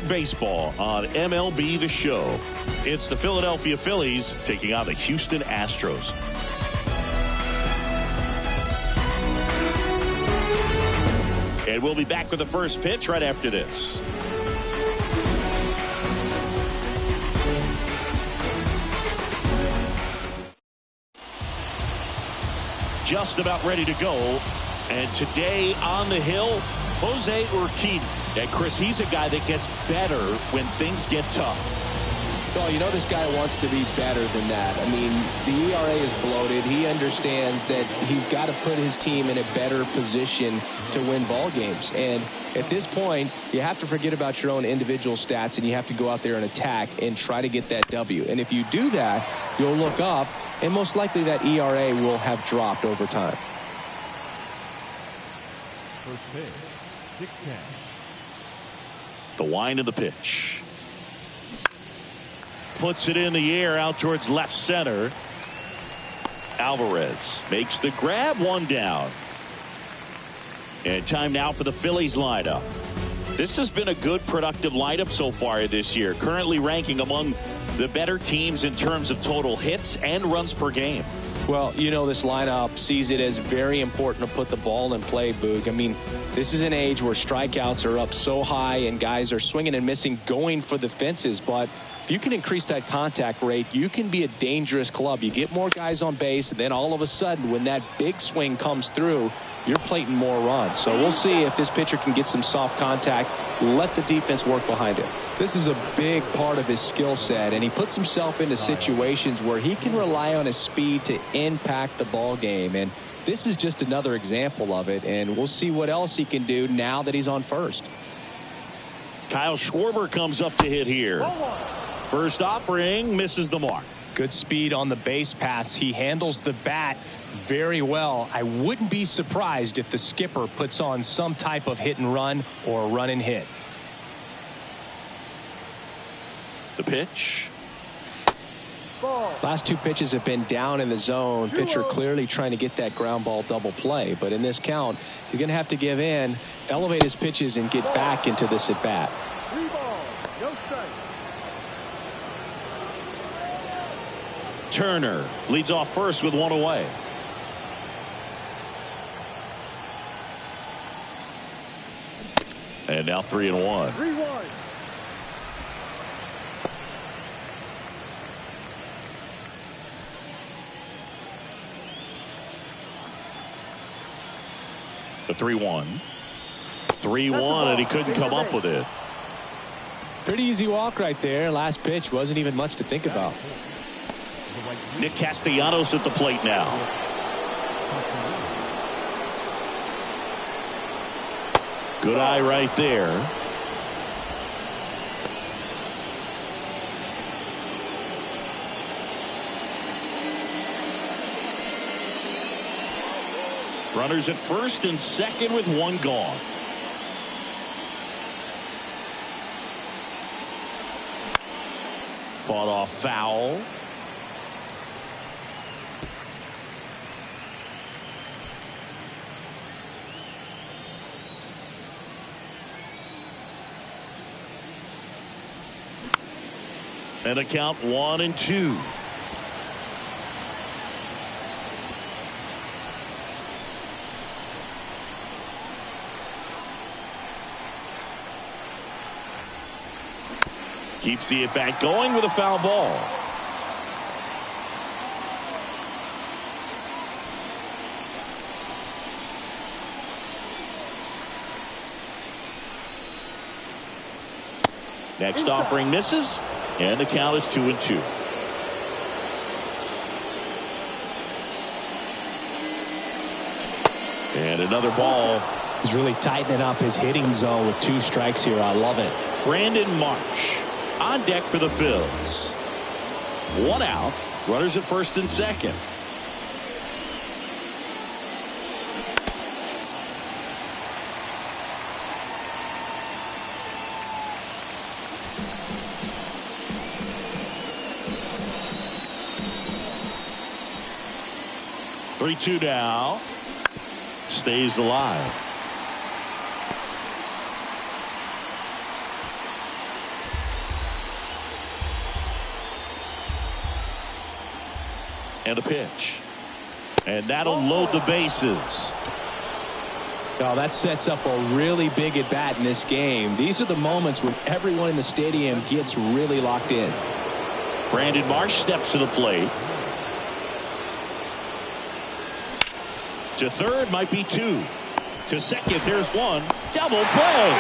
Baseball on MLB The Show. It's the Philadelphia Phillies taking on the Houston Astros. And we'll be back with the first pitch right after this. Just about ready to go. And today on the hill, Jose Urquidy. And Chris, he's a guy that gets better when things get tough. Well, you know this guy wants to be better than that. I mean, the ERA is bloated. He understands that he's got to put his team in a better position to win ball games. And at this point, you have to forget about your own individual stats, and you have to go out there and attack and try to get that W. And if you do that, you'll look up, and most likely that ERA will have dropped over time. First pitch, 6-10. The wind of the pitch. Puts it in the air out towards left center. Alvarez makes the grab, one down. And time now for the Phillies lineup. This has been a good, productive lineup so far this year. Currently ranking among the better teams in terms of total hits and runs per game. Well, you know, this lineup sees it as very important to put the ball in play, Boog. I mean, this is an age where strikeouts are up so high and guys are swinging and missing, going for the fences. But if you can increase that contact rate, you can be a dangerous club. You get more guys on base, and then all of a sudden, when that big swing comes through, you're plating more runs. So we'll see if this pitcher can get some soft contact, let the defense work behind it. This is a big part of his skill set, and he puts himself into situations where he can rely on his speed to impact the ball game. And this is just another example of it, and we'll see what else he can do now that he's on first. Kyle Schwarber comes up to hit here. First offering, misses the mark. Good speed on the base paths. He handles the bat very well. I wouldn't be surprised if the skipper puts on some type of hit and run or run and hit. The pitch. Last two pitches have been down in the zone. Pitcher clearly trying to get that ground ball double play. But in this count, he's going to have to give in, elevate his pitches, and get back into this at bat. Turner leads off first with one away. And now 3-1. 3-1. The 3-1. 3-1, and he couldn't come up with it. Pretty easy walk right there. Last pitch wasn't even much to think about. Nick Castellanos at the plate now. Good eye right there. Runners at first and second with one gone. Fought off foul. And a count 1-2. Keeps the at bat going with a foul ball. Next offering misses, and the count is 2-2. And another ball. He's really tightening up his hitting zone with 2 strikes here. I love it. Brandon Marsh on deck for the Phillies. One out. Runners at first and second. Three-two now. Stays alive. And a pitch. And that'll load the bases. Oh, that sets up a really big at bat in this game. These are the moments when everyone in the stadium gets really locked in. Brandon Marsh steps to the plate. To third might be two. To second, there's one. Double play.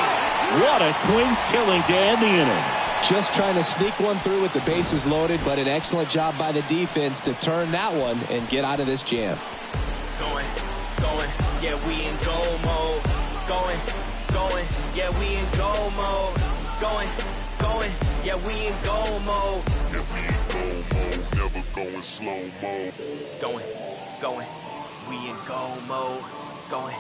What a twin killing to end the inning. Just trying to sneak one through with the bases loaded, but an excellent job by the defense to turn that one and get out of this jam. Going, yeah, we in goal mode. Going, yeah, we in goal mode. Going, yeah, we in goal mode. Yeah, we in goal mode, never going slow mode. Going, we in goal mode. Going.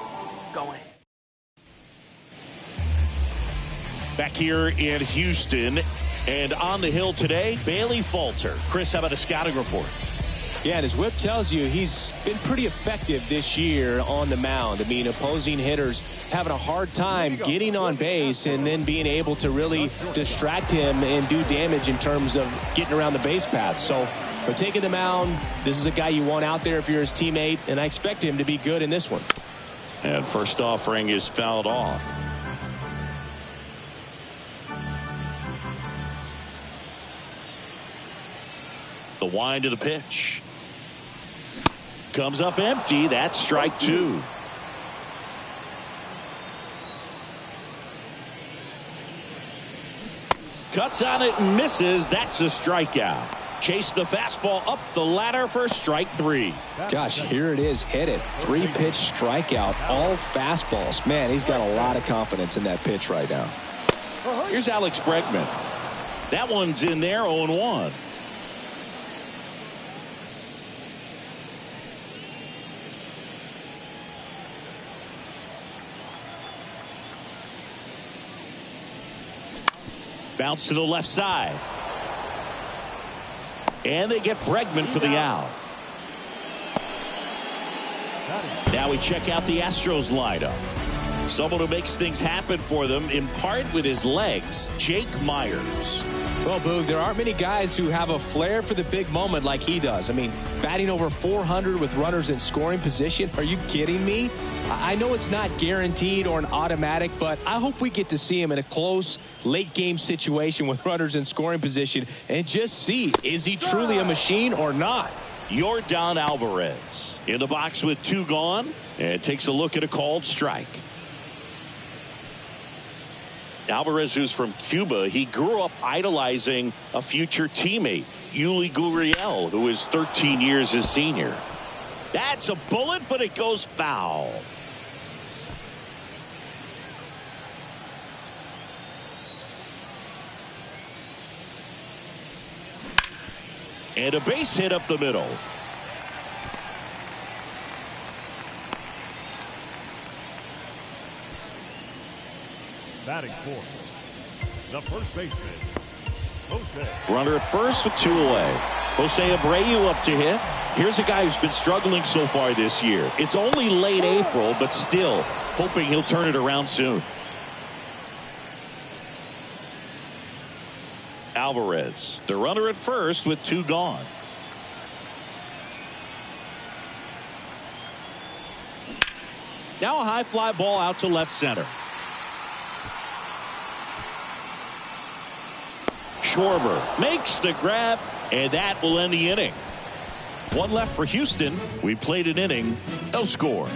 Back here in Houston, and on the hill today, Bailey Falter. Chris, how about a scouting report? Yeah, and as Whip tells you, he's been pretty effective this year on the mound. I mean, opposing hitters having a hard time getting on base and then being able to really distract him and do damage in terms of getting around the base path. So, for taking the mound, this is a guy you want out there if you're his teammate, and I expect him to be good in this one. And first offering is fouled off. The wind of the pitch. Comes up empty. That's strike two. Cuts on it and misses. That's a strikeout. Chase the fastball up the ladder for strike three. Gosh, here it is, hit it. 3-pitch strikeout, all fastballs. Man, he's got a lot of confidence in that pitch right now. Here's Alex Bregman. That one's in there, 0-1. Bounce to the left side. And they get Bregman for the out. Now we check out the Astros lineup. Someone who makes things happen for them, in part with his legs, Jake Myers. Well, Boog, there aren't many guys who have a flair for the big moment like he does. I mean, batting over 400 with runners in scoring position. Are you kidding me? I know it's not guaranteed or an automatic, but I hope we get to see him in a close, late-game situation with runners in scoring position and just see, is he truly a machine or not? Yordan Alvarez in the box with two gone and takes a look at a called strike. Alvarez, who's from Cuba, he grew up idolizing a future teammate, Yuli Gurriel, who is 13 years his senior. That's a bullet, but it goes foul. And a base hit up the middle. Batting fourth, the first baseman, Jose. Runner at first with two away. Jose Abreu up to hit. Here's a guy who's been struggling so far this year. It's only late April, but still hoping he'll turn it around soon. Alvarez, the runner at first with two gone. Now a high fly ball out to left center. Schwarber makes the grab, and that will end the inning. One left for Houston. We played an inning, no score.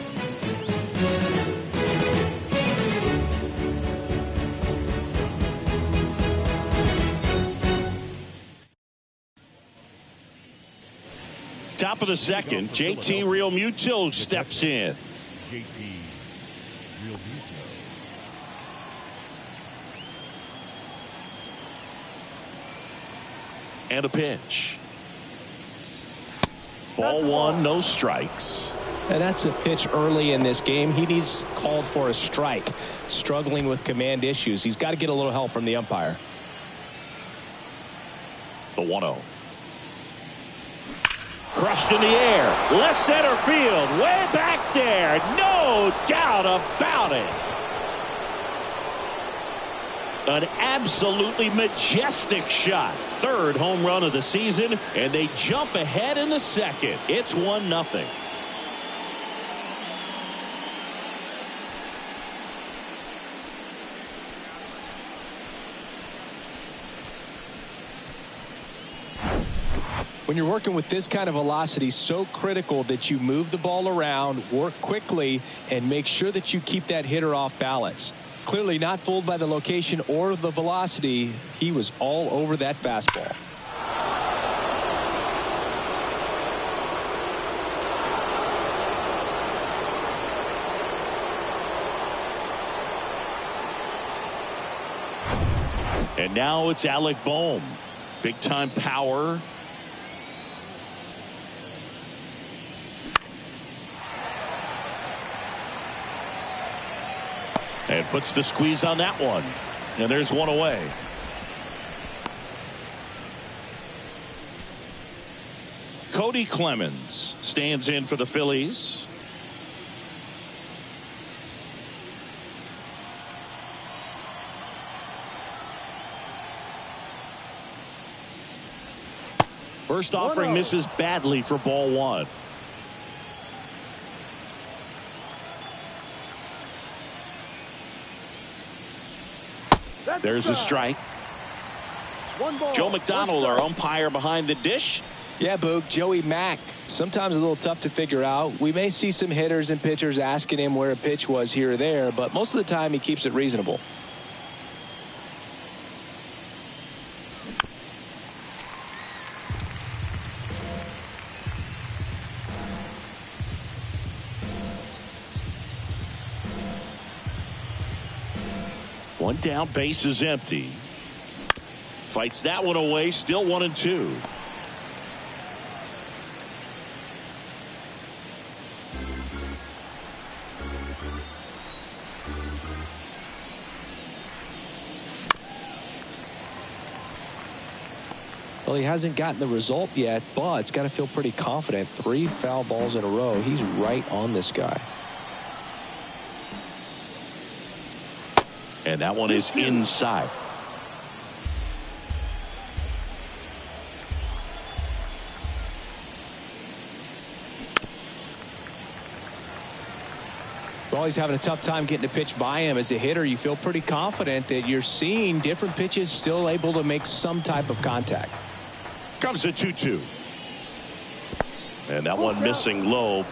Top of the second, JT Realmuto steps in. JT Realmuto. And a pitch. Ball one, no strikes. And that's a pitch early in this game. He needs called for a strike. Struggling with command issues. He's got to get a little help from the umpire. The 1-0. Crushed in the air. Left center field. Way back there. No doubt about it. An absolutely majestic shot. Third home run of the season, and they jump ahead in the second. It's 1-0. When you're working with this kind of velocity, so critical that you move the ball around, work quickly, and make sure that you keep that hitter off balance. Clearly not fooled by the location or the velocity. He was all over that fastball. And now it's Alec Bohm. Big time power. And puts the squeeze on that one. And there's one away. Cody Clemens stands in for the Phillies. First offering misses badly for ball one. There's a strike. Joe McDonald, our umpire behind the dish. Yeah, Boog, Joey Mack. Sometimes a little tough to figure out. We may see some hitters and pitchers asking him where a pitch was here or there, but most of the time he keeps it reasonable. One down, base is empty. Fights that one away, still 1-2. Well, he hasn't gotten the result yet, but it's got to feel pretty confident. 3 foul balls in a row. He's right on this guy. And that one is inside. Well, he's having a tough time getting a pitch by him. As a hitter, you feel pretty confident that you're seeing different pitches still able to make some type of contact. Comes the 2-2. And that one missing low.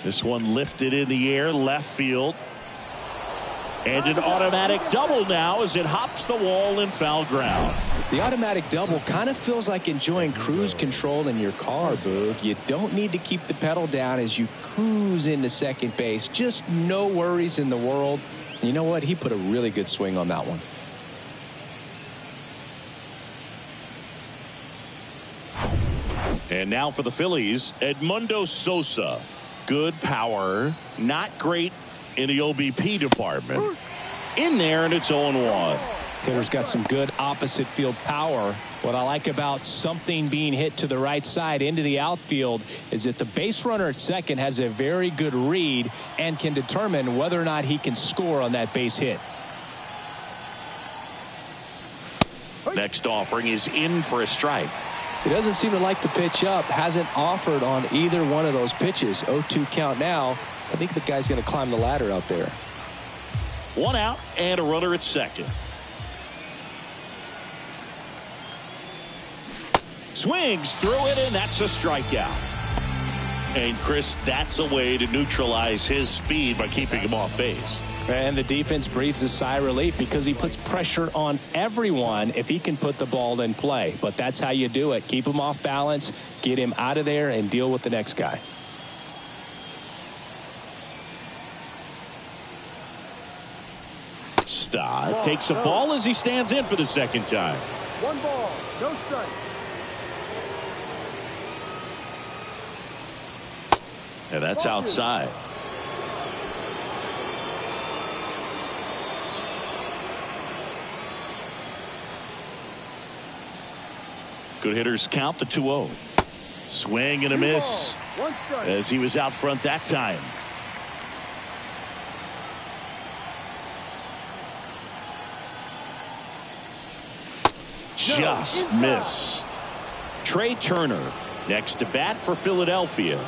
This one lifted in the air, left field. And an automatic double now as it hops the wall in foul ground. The automatic double kind of feels like enjoying cruise control in your car, Boog. You don't need to keep the pedal down as you cruise into second base. Just no worries in the world. You know what? He put a really good swing on that one. And now for the Phillies, Edmundo Sosa. Good power, not great in the OBP department. In there, and it's 0-1. Hitter's got some good opposite field power. What I like about something being hit to the right side into the outfield is that the base runner at second has a very good read and can determine whether or not he can score on that base hit. Next offering is in for a strike. He doesn't seem to like the pitch up. Hasn't offered on either one of those pitches. 0-2 count now. I think the guy's going to climb the ladder out there. One out and a runner at second. Swings through it, and that's a strikeout. And Chris, that's a way to neutralize his speed by keeping him off base. And the defense breathes a sigh of relief because he puts pressure on everyone if he can put the ball in play. But that's how you do it. Keep him off balance, get him out of there, and deal with the next guy. Stott takes a ball as he stands in for the second time. 1 ball, no strike. And that's outside. Good hitters count the 2-0. Swing and a miss as he was out front that time. Just missed. Trey Turner next to bat for Philadelphia.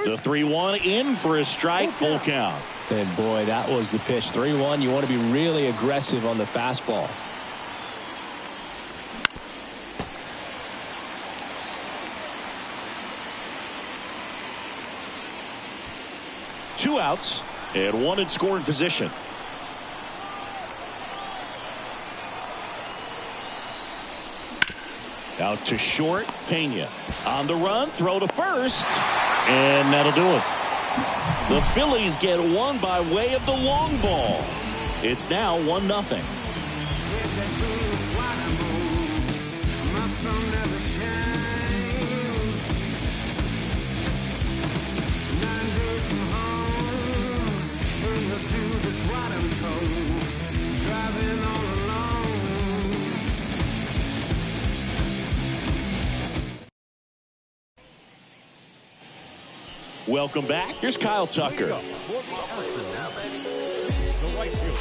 The 3-1 in for a strike, full count. And boy, that was the pitch. 3-1. You want to be really aggressive on the fastball. Two outs and one in scoring position. Out to short, Pena on the run, throw to first, and that'll do it. The Phillies get one by way of the long ball. It's now 1-0. Welcome back. Here's Kyle Tucker. The right fielder.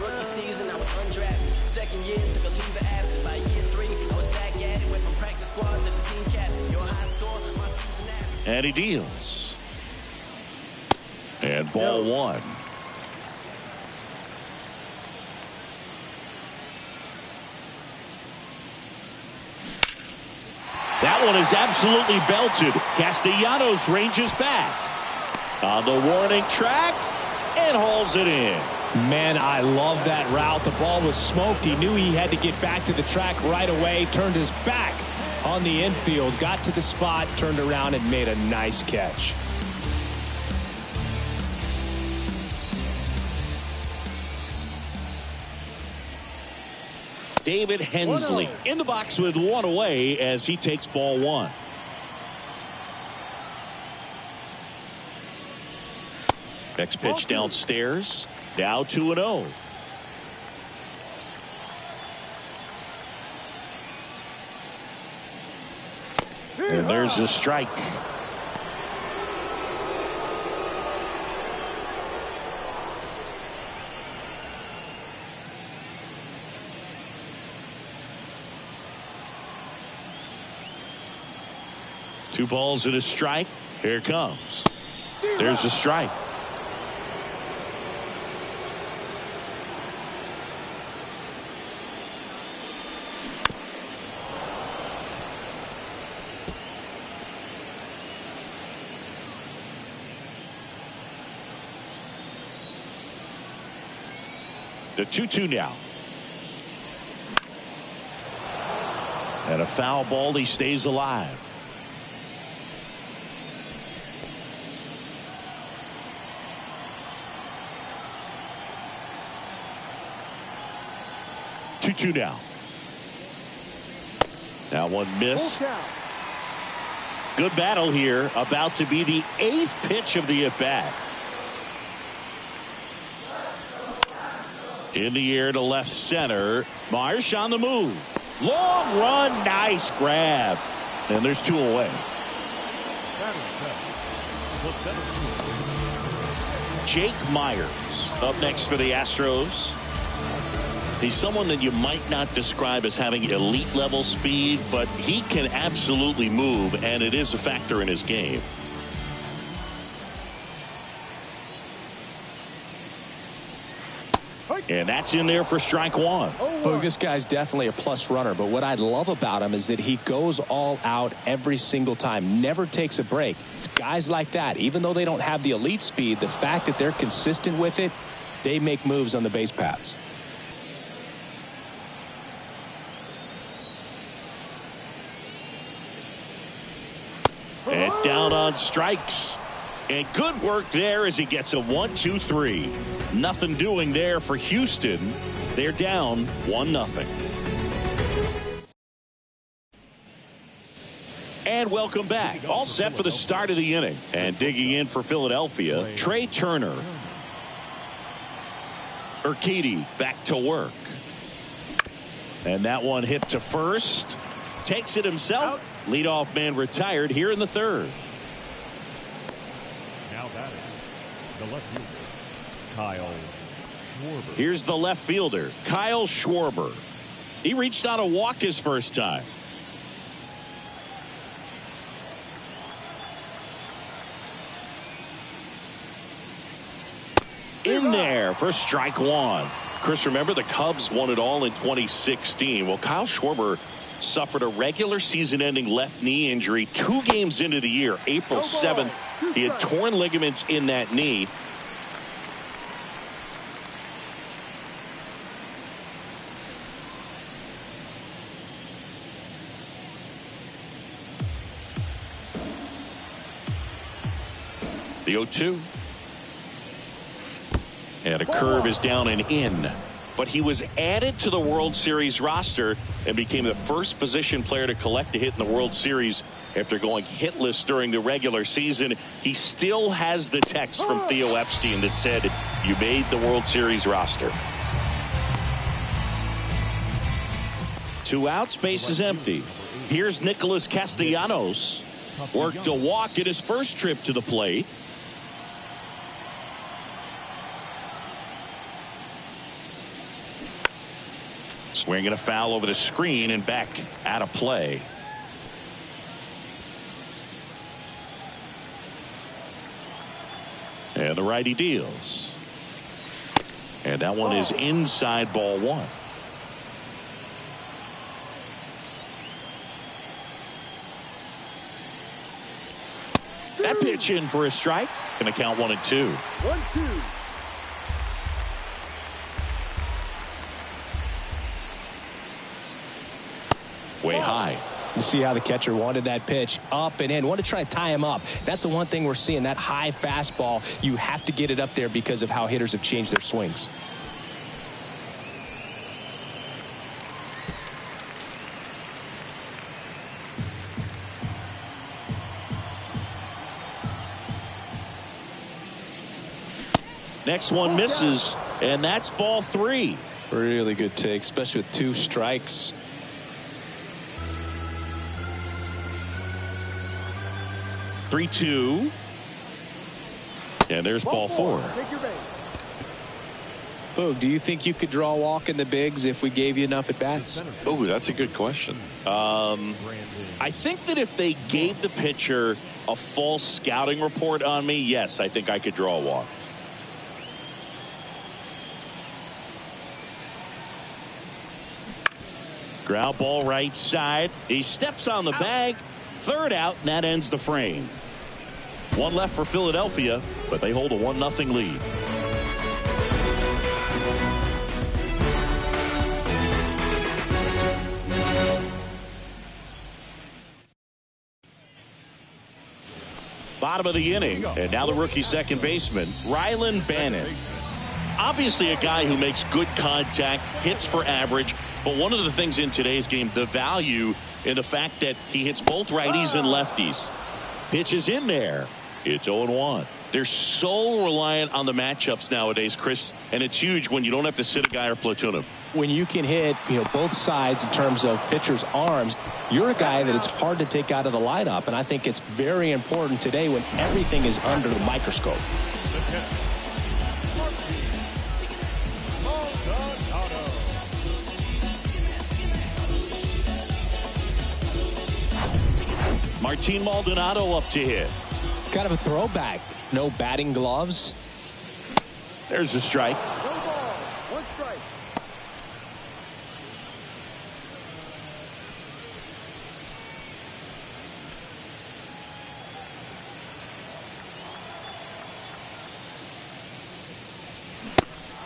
Rookie season, I was undrafted. Second year, took a leave of absence. By year 3, I was back at it. Went from practice squad to the team captain. Your high score, my season average. And he deals. And ball one. That one is absolutely belted. Castellanos ranges back on the warning track and hauls it in. Man, I love that route. The ball was smoked. He knew he had to get back to the track right away. Turned his back on the infield. Got to the spot. Turned around and made a nice catch. David Hensley in the box with one away as he takes ball one. Next pitch downstairs. Now 2-0. And there's a strike. Two balls and a strike. Here it comes. There's the strike. The 2-2 now. And a foul ball. He stays alive. Two now. That one missed. Good battle here. About to be the 8th pitch of the at-bat. In the air to left center. Marsh on the move. Long run. Nice grab. And there's 2 away. Jake Myers up next for the Astros. He's someone that you might not describe as having elite level speed, but he can absolutely move, and it is a factor in his game. And that's in there for strike one. Boog, this guy's definitely a plus runner, but what I love about him is that he goes all out every single time, never takes a break. It's guys like that, even though they don't have the elite speed, the fact that they're consistent with it, they make moves on the base paths. And down on strikes. And good work there as he gets a 1-2-3. Nothing doing there for Houston. They're down 1-0. And welcome back. All set for the start of the inning. And digging in for Philadelphia, Trey Turner. Urquidy back to work. And that one hit to first. Takes it himself. Leadoff man retired here in the third. Now that is the left fielder, Kyle Schwarber. Here's the left fielder, Kyle Schwarber. He reached on a walk his first time. In there for strike one. Chris, remember the Cubs won it all in 2016. Well, Kyle Schwarber suffered a regular season-ending left knee injury 2 games into the year. April 7th, he had torn ligaments in that knee. The 0-2. And a curve is down and in. But he was added to the World Series roster and became the first position player to collect a hit in the World Series after going hitless during the regular season. He still has the text from Theo Epstein that said, "You made the World Series roster." 2 outs, base is empty. Here's Nicholas Castellanos. Worked a walk at his first trip to the plate. Swinging a foul over the screen and back out of play. And the righty deals. And that one is inside, ball 1. That pitch in for a strike. Going to count 1-2. 1-2. Way high. You see how the catcher wanted that pitch up and in. Want to try to tie him up. That's the one thing we're seeing, that high fastball. You have to get it up there because of how hitters have changed their swings. Next one misses, and that's ball 3. Really good take, especially with 2 strikes. 3-2. And there's ball 4. Take your base. Boog, do you think you could draw a walk in the bigs if we gave you enough at bats? Oh, that's a good question. I think that if they gave the pitcher a full scouting report on me, yes, I think I could draw a walk. Ground ball right side. He steps on the bag. 3rd out, and that ends the frame. 1 left for Philadelphia, but they hold a 1-0 lead. Bottom of the inning, and now the rookie second baseman, Rylan Bannon. Obviously a guy who makes good contact, hits for average, but one of the things in today's game, the value in the fact that he hits both righties and lefties. Pitches in there. It's 0-1. They're so reliant on the matchups nowadays, Chris, and it's huge when you don't have to sit a guy or platoon him. When you can hit, both sides in terms of pitchers' arms, you're a guy that it's hard to take out of the lineup, and I think it's very important today when everything is under the microscope. Martin Maldonado up to hit. Kind of a throwback. No batting gloves. There's a strike. No ball. 1 strike.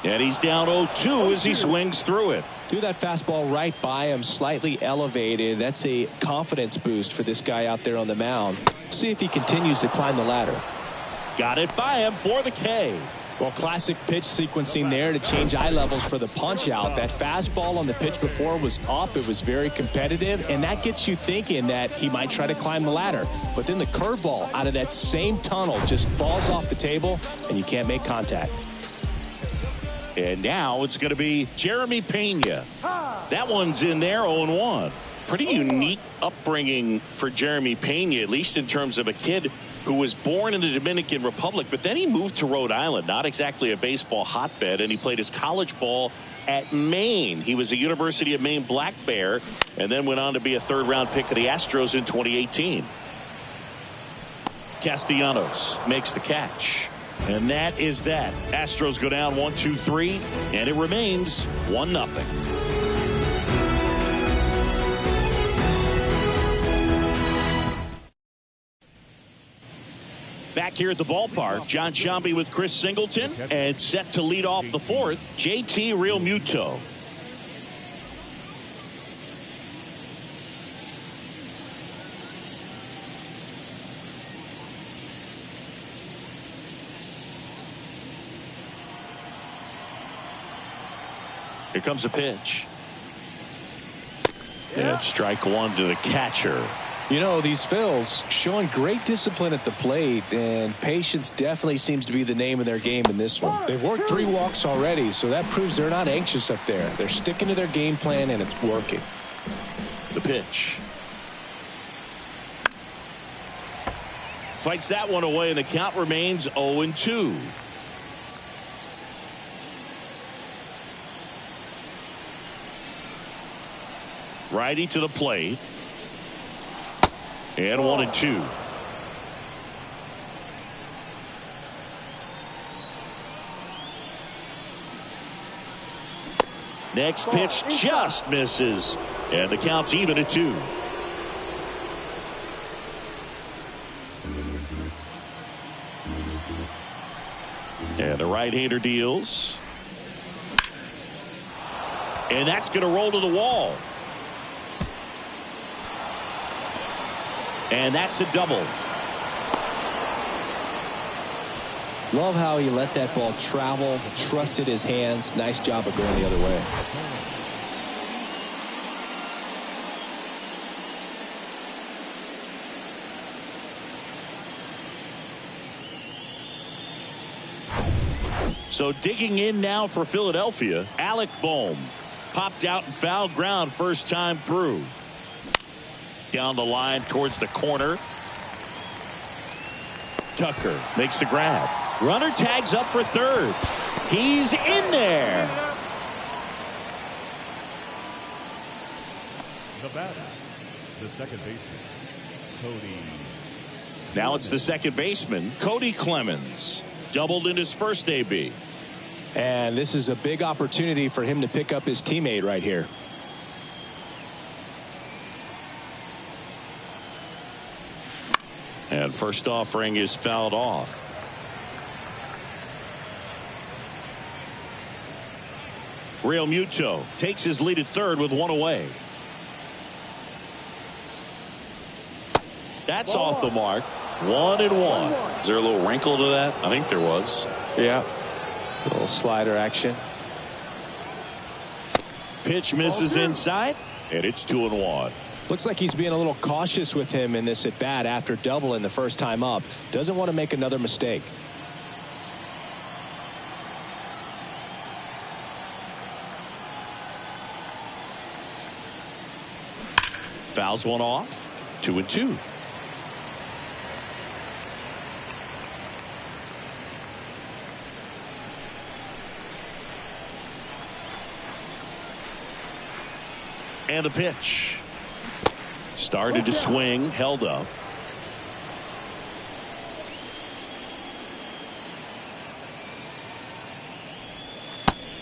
And he's down 0-2 as he swings through it. Threw that fastball right by him, slightly elevated. That's a confidence boost for this guy out there on the mound. See if he continues to climb the ladder. Got it by him for the K. Well, classic pitch sequencing there to change eye levels for the punch out. That fastball on the pitch before was up. It was very competitive, and that gets you thinking that he might try to climb the ladder. But then the curveball out of that same tunnel just falls off the table, and you can't make contact. And now it's going to be Jeremy Pena. That one's in there, 0-1. Pretty unique upbringing for Jeremy Pena, at least in terms of a kid who was born in the Dominican Republic, but then he moved to Rhode Island, not exactly a baseball hotbed, and he played his college ball at Maine. He was a University of Maine Black Bear, and then went on to be a third-round pick of the Astros in 2018. Castellanos makes the catch. And that is that. Astros go down 1-2-3, and it remains 1-0. Back here at the ballpark, John Sciambi with Chris Singleton, and set to lead off the fourth, JT Realmuto. Here comes a pitch. And strike one to the catcher. You know, these Phils showing great discipline at the plate, and patience definitely seems to be the name of their game in this one. They've worked 3 walks already, so that proves they're not anxious up there. They're sticking to their game plan, and it's working. The pitch. Fights that one away, and the count remains 0-2. Righty to the plate. And 1-2. Next pitch just misses. And the count's even at 2. And the right-hander deals. And that's going to roll to the wall. And that's a double. Love how he let that ball travel, trusted his hands. Nice job of going the other way. So digging in now for Philadelphia, Alec Bohm popped out and foul ground first time through. Down the line towards the corner. Tucker makes the grab. Runner tags up for third. He's in there. The batter, the second baseman, Cody. Now it's the second baseman, Cody Clemens. Doubled in his first AB. And this is a big opportunity for him to pick up his teammate right here. And first offering is fouled off. Realmuto takes his lead at third with one away. That's off the mark. 1-1. Is there a little wrinkle to that? I think there was. Yeah. A little slider action. Pitch misses inside, and it's 2-1. Looks like he's being a little cautious with him in this at bat after doubling the first time up. Doesn't want to make another mistake. Fouls one off. 2-2. And the pitch. Started to swing, held up.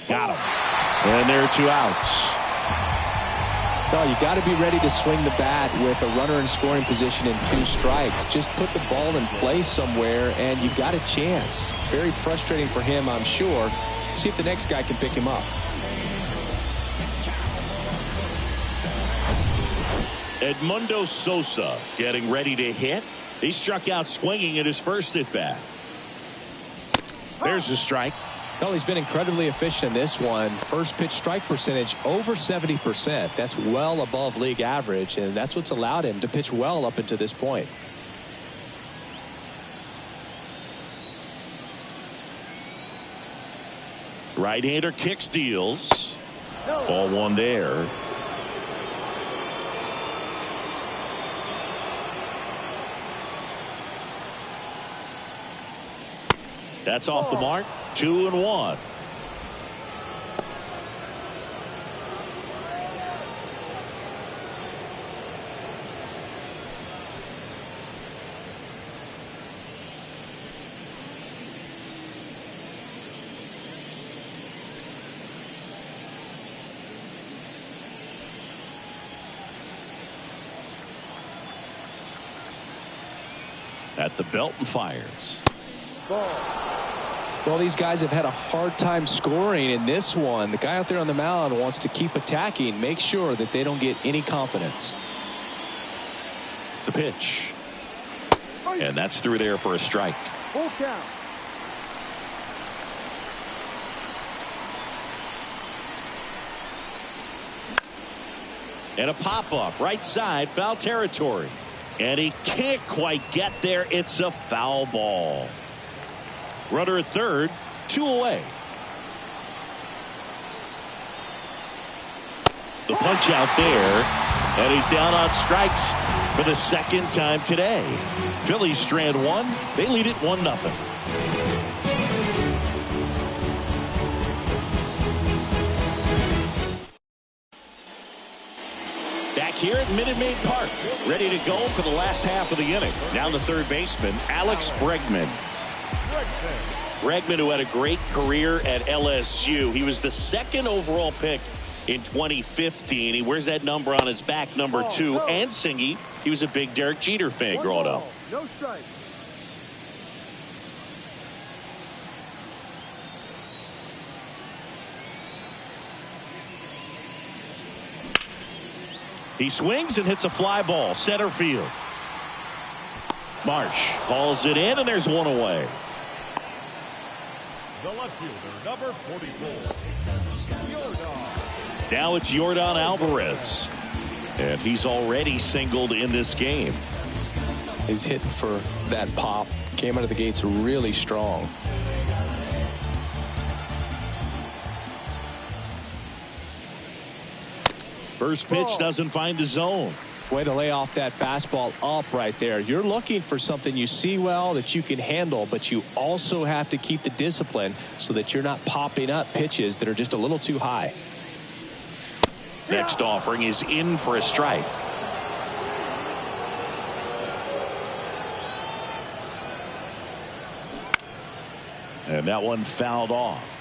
Got him. And there are 2 outs. No, you got to be ready to swing the bat with a runner in scoring position and 2 strikes. Just put the ball in play somewhere and you've got a chance. Very frustrating for him, I'm sure. See if the next guy can pick him up. Edmundo Sosa getting ready to hit. He struck out swinging at his first at bat. There's a strike. Well, he's been incredibly efficient in this one. First pitch strike percentage over 70%. That's well above league average, and that's what's allowed him to pitch well up until this point. Right-hander kicks, deals. Ball one there. That's off the mark. 2-1. At the belt and fires. Well, these guys have had a hard time scoring in this one. The guy out there on the mound wants to keep attacking, make sure that they don't get any confidence. The pitch. And that's through there for a strike. Full count. And a pop-up right side, foul territory. And he can't quite get there. It's a foul ball. Runner at third, 2 away. The punch out there, and he's down on strikes for the second time today. Phillies strand one. They lead it 1-0. Back here at Minute Maid Park, ready to go for the last half of the inning. Now the third baseman, Alex Bregman. Bregman, who had a great career at LSU. He was the second overall pick in 2015. He wears that number on his back, number 2. And Singy, he was a big Derek Jeter fan growing up. No strike. He swings and hits a fly ball, center field. Marsh calls it in, and there's one away. The left fielder, number 44. Now it's Yordan Alvarez. And he's already singled in this game. He's hitting for that pop. Came out of the gates really strong. First pitch doesn't find the zone. Way to lay off that fastball up right there. You're looking for something you see well that you can handle, but you also have to keep the discipline so that you're not popping up pitches that are just a little too high. Next offering is in for a strike. And that one fouled off.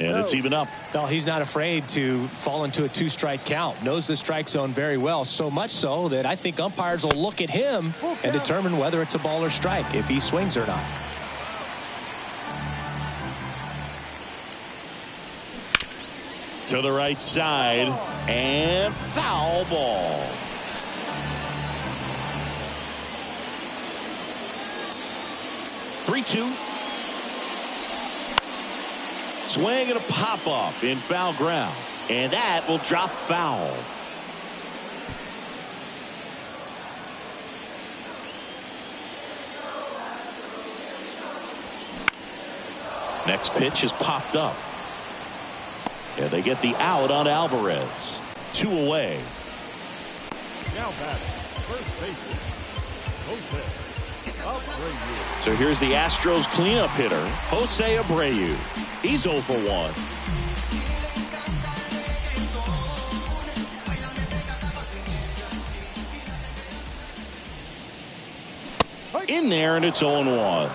And it's even up. Well, he's not afraid to fall into a 2-strike count. Knows the strike zone very well, so much so that I think umpires will look at him and determine whether it's a ball or strike, if he swings or not. To the right side, and foul ball. Three-two. Swing and a pop-up in foul ground. And that will drop foul. Next pitch is popped up. And they get the out on Alvarez. 2 away. Now batting, first baseman, Jose Abreu. So here's the Astros cleanup hitter, Jose Abreu. He's 0 for 1. In there, and it's 0-1.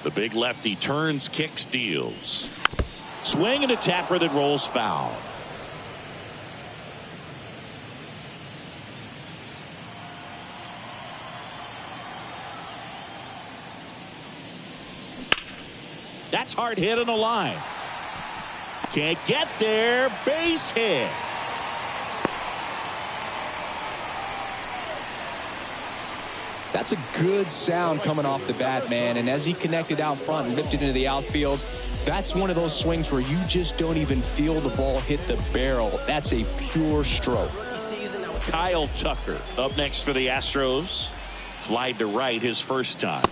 The big lefty turns, kicks, deals. Swing and a tapper that rolls foul. That's hard hit on the line. Can't get there. Base hit. That's a good sound coming off the bat, man. And as he connected out front and lifted into the outfield, that's one of those swings where you just don't even feel the ball hit the barrel. That's a pure stroke. Kyle Tucker up next for the Astros. Flied to right his first time.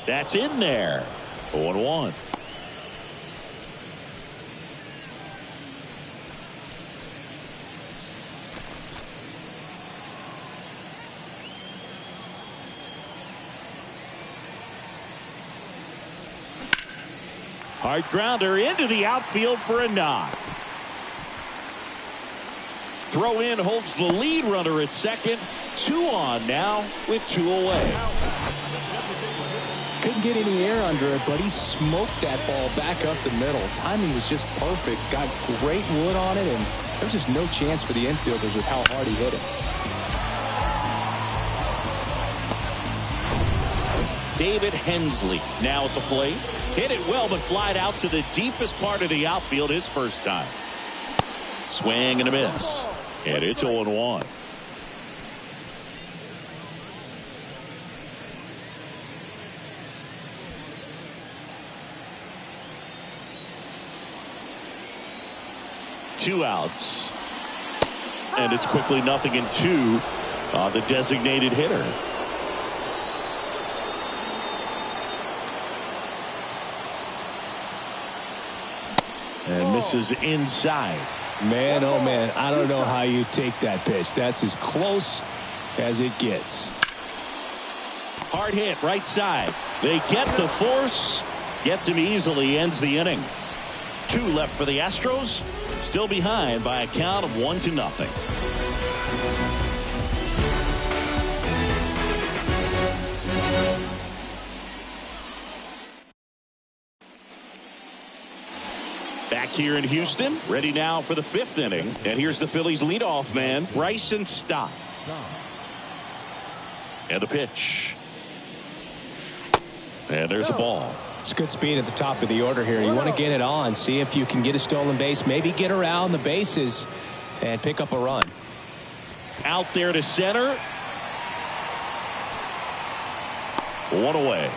That's in there. 0-1. Hard grounder into the outfield for a knock. Throw in holds the lead runner at second. 2 on now with 2 away. Couldn't get any air under it, but he smoked that ball back up the middle. Timing was just perfect. Got great wood on it, and there was just no chance for the infielders with how hard he hit it. David Hensley now at the plate. Hit it well, but flied out to the deepest part of the outfield his first time. Swing and a miss. And it's 0-1. Two outs. And it's quickly 0-2 on the designated hitter. And misses inside. Man, oh man, I don't know how you take that pitch. That's as close as it gets. Hard hit right side. They get the force. Gets him easily. Ends the inning. 2 left for the Astros. Still behind by a count of 1-0. Back here in Houston, ready now for the 5th inning. And here's the Phillies leadoff man, Bryson Stott. And the pitch. And there's a ball. It's good speed at the top of the order here. You want to get it on, see if you can get a stolen base, maybe get around the bases and pick up a run. Out there to center. 1 away.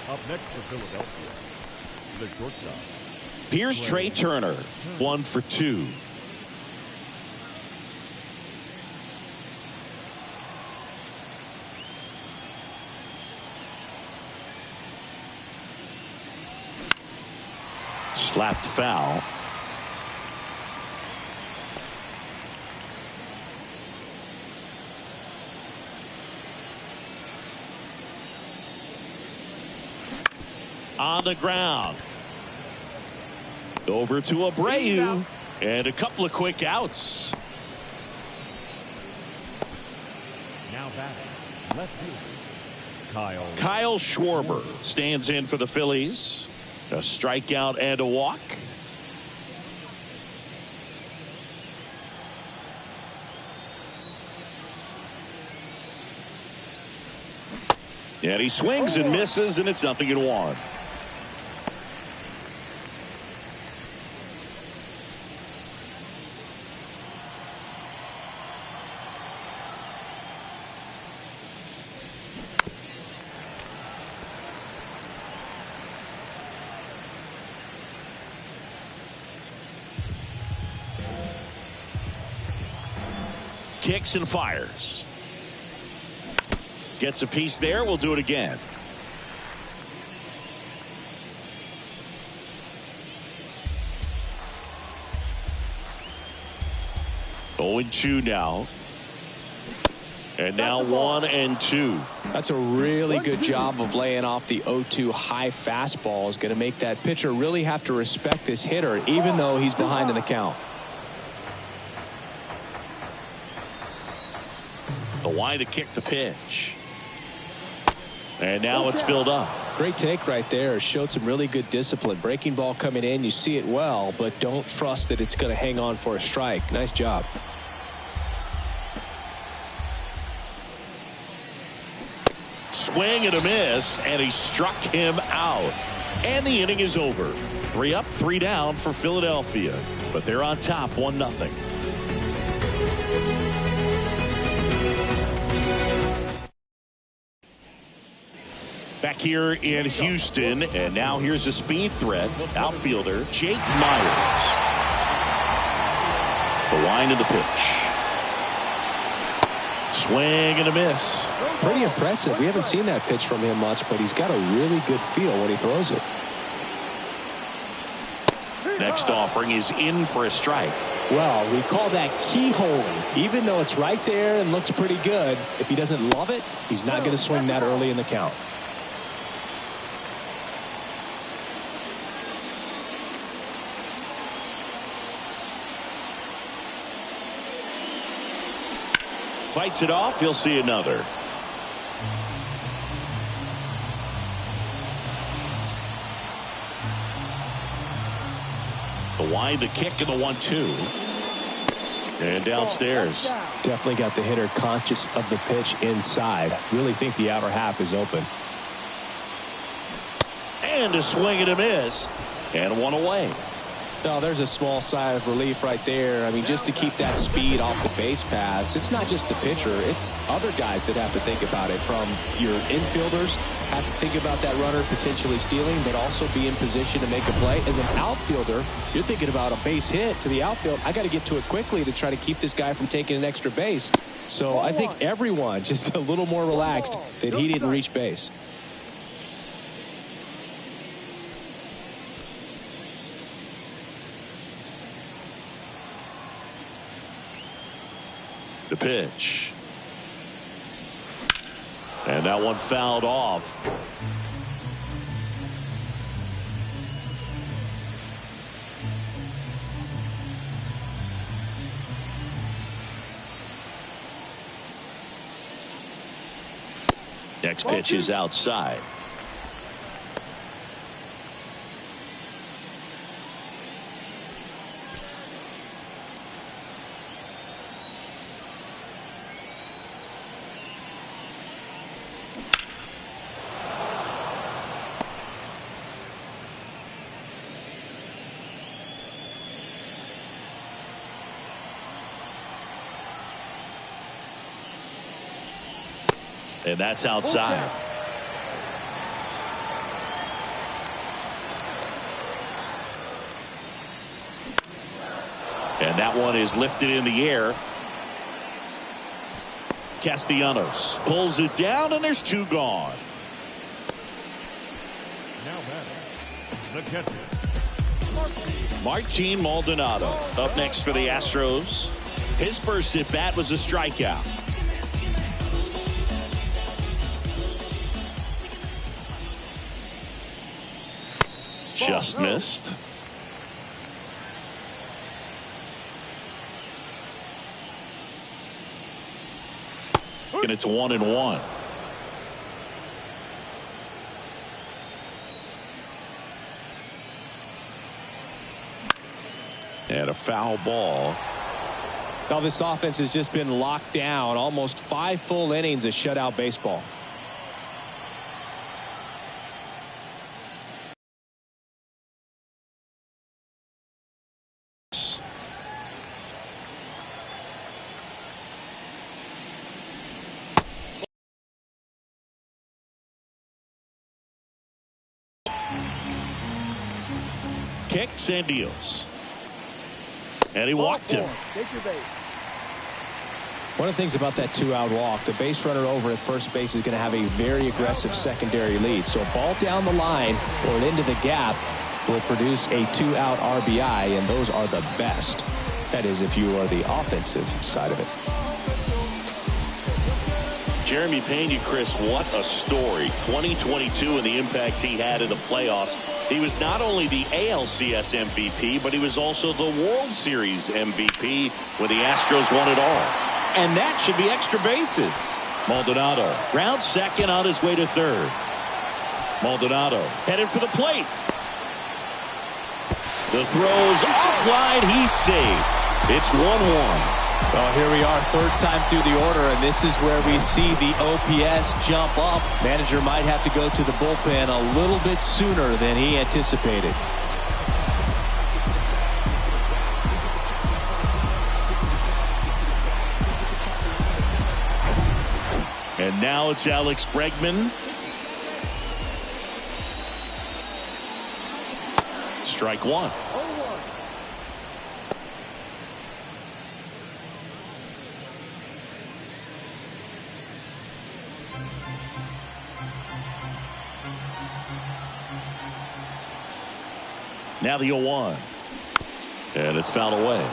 Up next for Philadelphia, the shortstop. Here's Trey Turner, 1 for 2. Slapped foul. On the ground. Over to Abreu. And a couple of quick outs. Now batting, left fielder, Kyle Schwarber stands in for the Phillies. A strikeout and a walk. And he swings and misses, and it's 0-1. Kicks and fires. Gets a piece there. We'll do it again. Oh, 0-2 now. And now 1-2. That's a really good job of laying off the 0-2 high fastball. Is going to make that pitcher really have to respect this hitter, even though he's behind in the count. The wide to kick the pitch. And now it's filled up. Great take right there. Showed some really good discipline. Breaking ball coming in. You see it well, but don't trust that it's going to hang on for a strike. Nice job. swing and a miss, and he struck him out. And the inning is over. 3 up, 3 down for Philadelphia. But they're on top 1-0. Back here in Houston, and now here's a speed threat. Outfielder Jake Myers. The line of the pitch. Swing and a miss. Pretty impressive. We haven't seen that pitch from him much, but he's got a really good feel when he throws it. Next offering is in for a strike. Well, we call that keyholing. Even though it's right there and looks pretty good, if he doesn't love it, he's not going to swing that early in the count. Fights it off. He'll see another. The wide, the kick, and the 1-2. And downstairs. Definitely got the hitter conscious of the pitch inside. Really think the outer half is open. And a swing and a miss. And one away. No, there's a small sigh of relief right there. I mean, just to keep that speed off the base pass, it's not just the pitcher, it's other guys that have to think about it. From your infielders, have to think about that runner potentially stealing, but also be in position to make a play. As an outfielder, you're thinking about a base hit to the outfield. I got to get to it quickly to try to keep this guy from taking an extra base. So I think everyone just a little more relaxed that he didn't reach base. The pitch. And that one fouled off. Next pitch is outside. And that's outside. And that one is lifted in the air. Castellanos pulls it down, and there's 2 gone. Now batting, the catcher, Martin Maldonado up next for the Astros. His first at bat was a strikeout. Just missed. And it's 1-1. And a foul ball. Now this offense has just been locked down. Almost 5 full innings of shutout baseball. Kicks and deals. And he walked him. Take your base. One of the things about that 2-out walk, the base runner over at first base is going to have a very aggressive secondary lead. So a ball down the line or into the gap will produce a 2-out RBI, and those are the best. That is, if you are the offensive side of it. Jeremy Pena, Chris, what a story. 2022 and the impact he had in the playoffs. He was not only the ALCS MVP, but he was also the World Series MVP when the Astros won it all. And that should be extra bases. Maldonado round second on his way to third. Maldonado headed for the plate. The throw's offline. He's safe. It's 1-1. Well, here we are, third time through the order, and this is where we see the OPS jump up. Manager might have to go to the bullpen a little bit sooner than he anticipated. And now it's Alex Bregman. Strike one. Now the 0-1. And it's fouled away.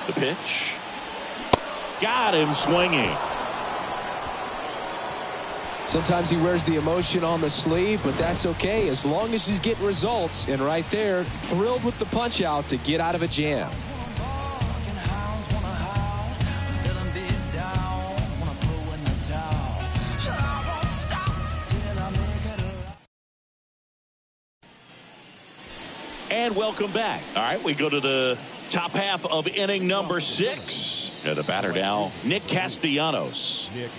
The pitch. Got him swinging. Sometimes he wears the emotion on the sleeve, but that's okay as long as he's getting results. And right there, thrilled with the punch out to get out of a jam. And welcome back. All right, we go to the top half of inning number 6. And the batter now, Nick Castellanos. Nick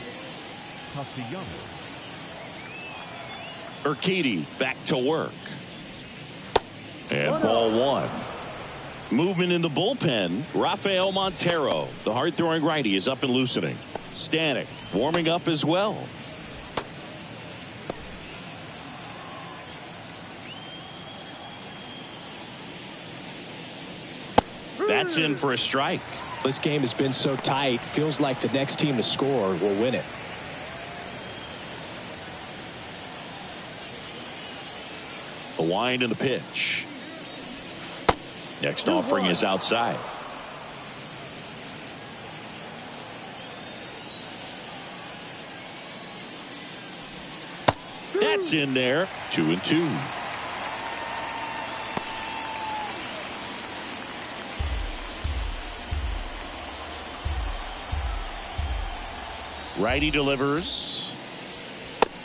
Castellanos. Urquidy back to work. And ball one. Movement in the bullpen. Rafael Montero, the hard-throwing righty, is up and loosening. Stanek warming up as well. That's in for a strike. This game has been so tight, feels like the next team to score will win it. The wind and the pitch. Next offering is outside. That's in there. 2-2. Righty delivers.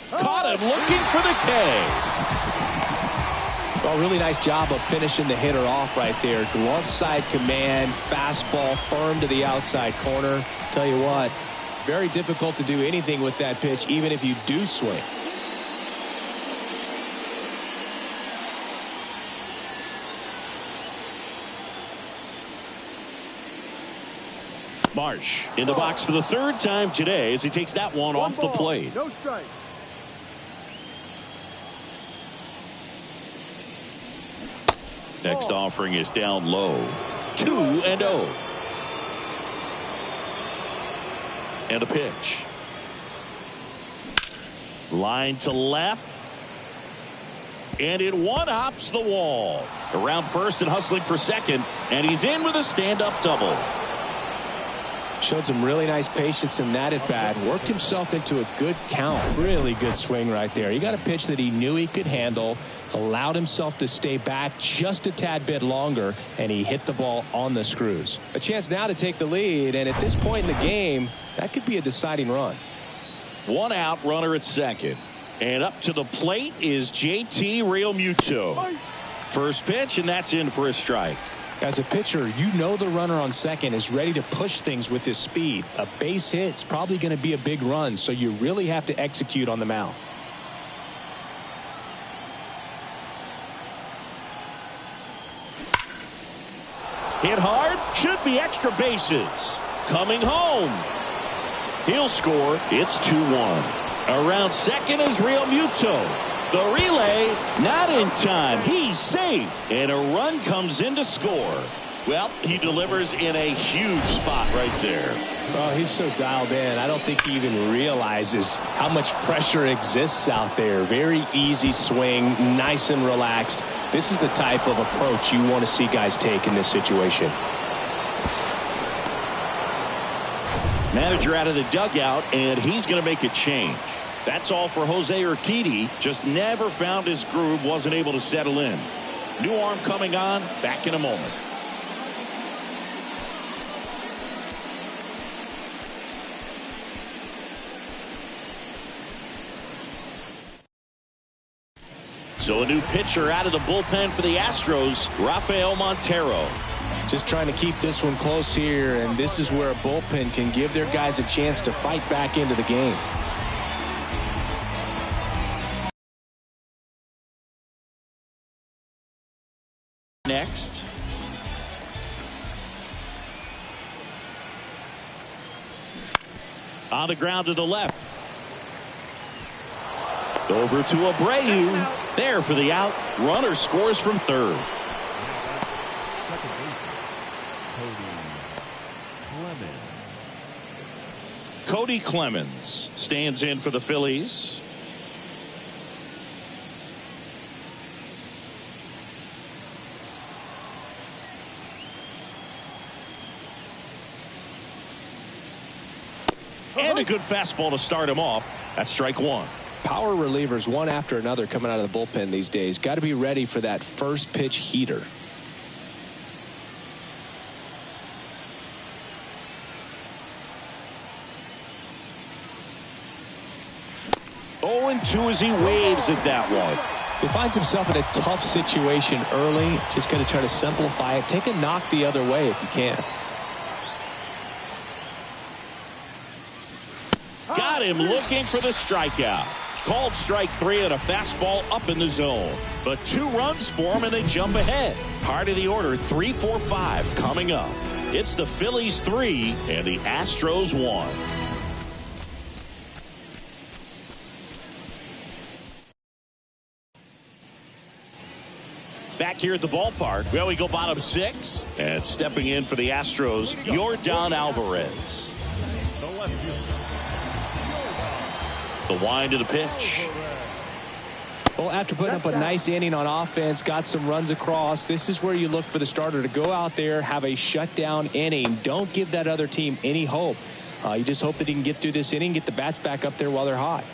Caught him looking for the K. Well, really nice job of finishing the hitter off right there. Glove side command, fastball firm to the outside corner. Tell you what, very difficult to do anything with that pitch, even if you do swing. Marsh in the box for the third time today as he takes that one off the plate. No strike. Next offering is down low. 2-0. And a pitch. Line to left. And it one-hops the wall. Around first and hustling for second. And he's in with a stand-up double. Showed some really nice patience in that at bat. Worked himself into a good count. Really good swing right there. He got a pitch that he knew he could handle. Allowed himself to stay back just a tad bit longer. And he hit the ball on the screws. A chance now to take the lead. And at this point in the game, that could be a deciding run. One out, runner at second. And up to the plate is JT Realmuto. First pitch, and that's in for a strike. As a pitcher, you know the runner on second is ready to push things with his speed. A base hit's probably going to be a big run, so you really have to execute on the mound. Hit hard, should be extra bases. Coming home. He'll score. It's 2-1. Around second is Realmuto. The relay, not in time. He's safe. And a run comes in to score. Well, he delivers in a huge spot right there. Oh, he's so dialed in. I don't think he even realizes how much pressure exists out there. Very easy swing, nice and relaxed. This is the type of approach you want to see guys take in this situation. Manager out of the dugout, and he's going to make a change. That's all for Jose Urquidy. Just never found his groove, wasn't able to settle in. New arm coming on, back in a moment. So a new pitcher out of the bullpen for the Astros, Rafael Montero. Just trying to keep this one close here, and this is where a bullpen can give their guys a chance to fight back into the game. Next. On the ground to the left. Over to Abreu. There for the out. Runner scores from third. Cody Clemens stands in for the Phillies. And a good fastball to start him off. That's strike one. Power relievers one after another coming out of the bullpen these days. Got to be ready for that first pitch heater. Oh, and 2 as he waves at that one. He finds himself in a tough situation early. Just got to try to simplify it. Take a knock the other way if you can. Got him looking for the strikeout. Called strike 3 on a fastball up in the zone. But 2 runs for him and they jump ahead. Part of the order 3, 4, 5 coming up. It's the Phillies 3 and the Astros 1. Back here at the ballpark, well, we go bottom 6. And stepping in for the Astros, Yordan Alvarez. The wind of the pitch. Well, after putting up a nice inning on offense, got some runs across, this is where you look for the starter to go out there, have a shutdown inning. Don't give that other team any hope. You just hope that he can get through this inning, get the bats back up there while they're hot.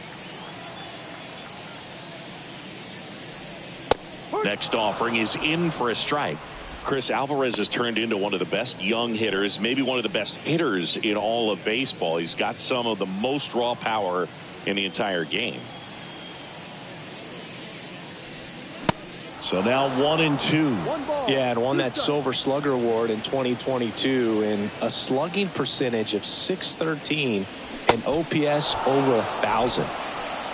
Next offering is in for a strike. Chris, Alvarez has turned into one of the best young hitters, maybe one of the best hitters in all of baseball. He's got some of the most raw power in the entire game. So now 1-2. Yeah, and won that Silver Slugger Award in 2022 and a slugging percentage of .613 and OPS over 1,000.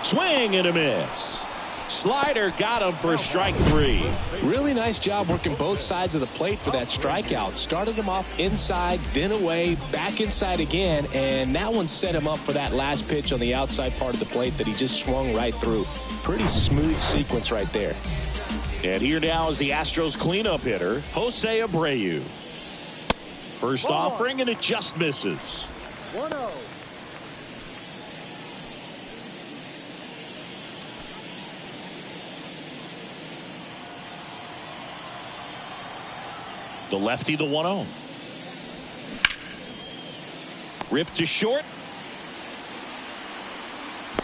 Swing and a miss. Slider got him for strike 3. Really nice job working both sides of the plate for that strikeout. Started him off inside, then away, back inside again, and that one set him up for that last pitch on the outside part of the plate that he just swung right through. Pretty smooth sequence right there. And here now is the Astros cleanup hitter, Jose Abreu. First offering, and it just misses. 1-0. The lefty, the 1-0. Ripped to short.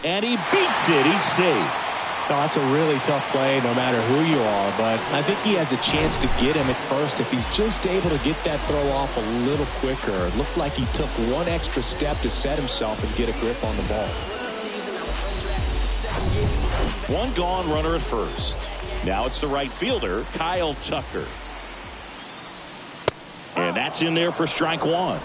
And he beats it. He's safe. Oh, that's a really tough play no matter who you are, but I think he has a chance to get him at first if he's just able to get that throw off a little quicker. It looked like he took one extra step to set himself and get a grip on the ball. One gone, runner at first. Now it's the right fielder, Kyle Tucker. And that's in there for strike 1.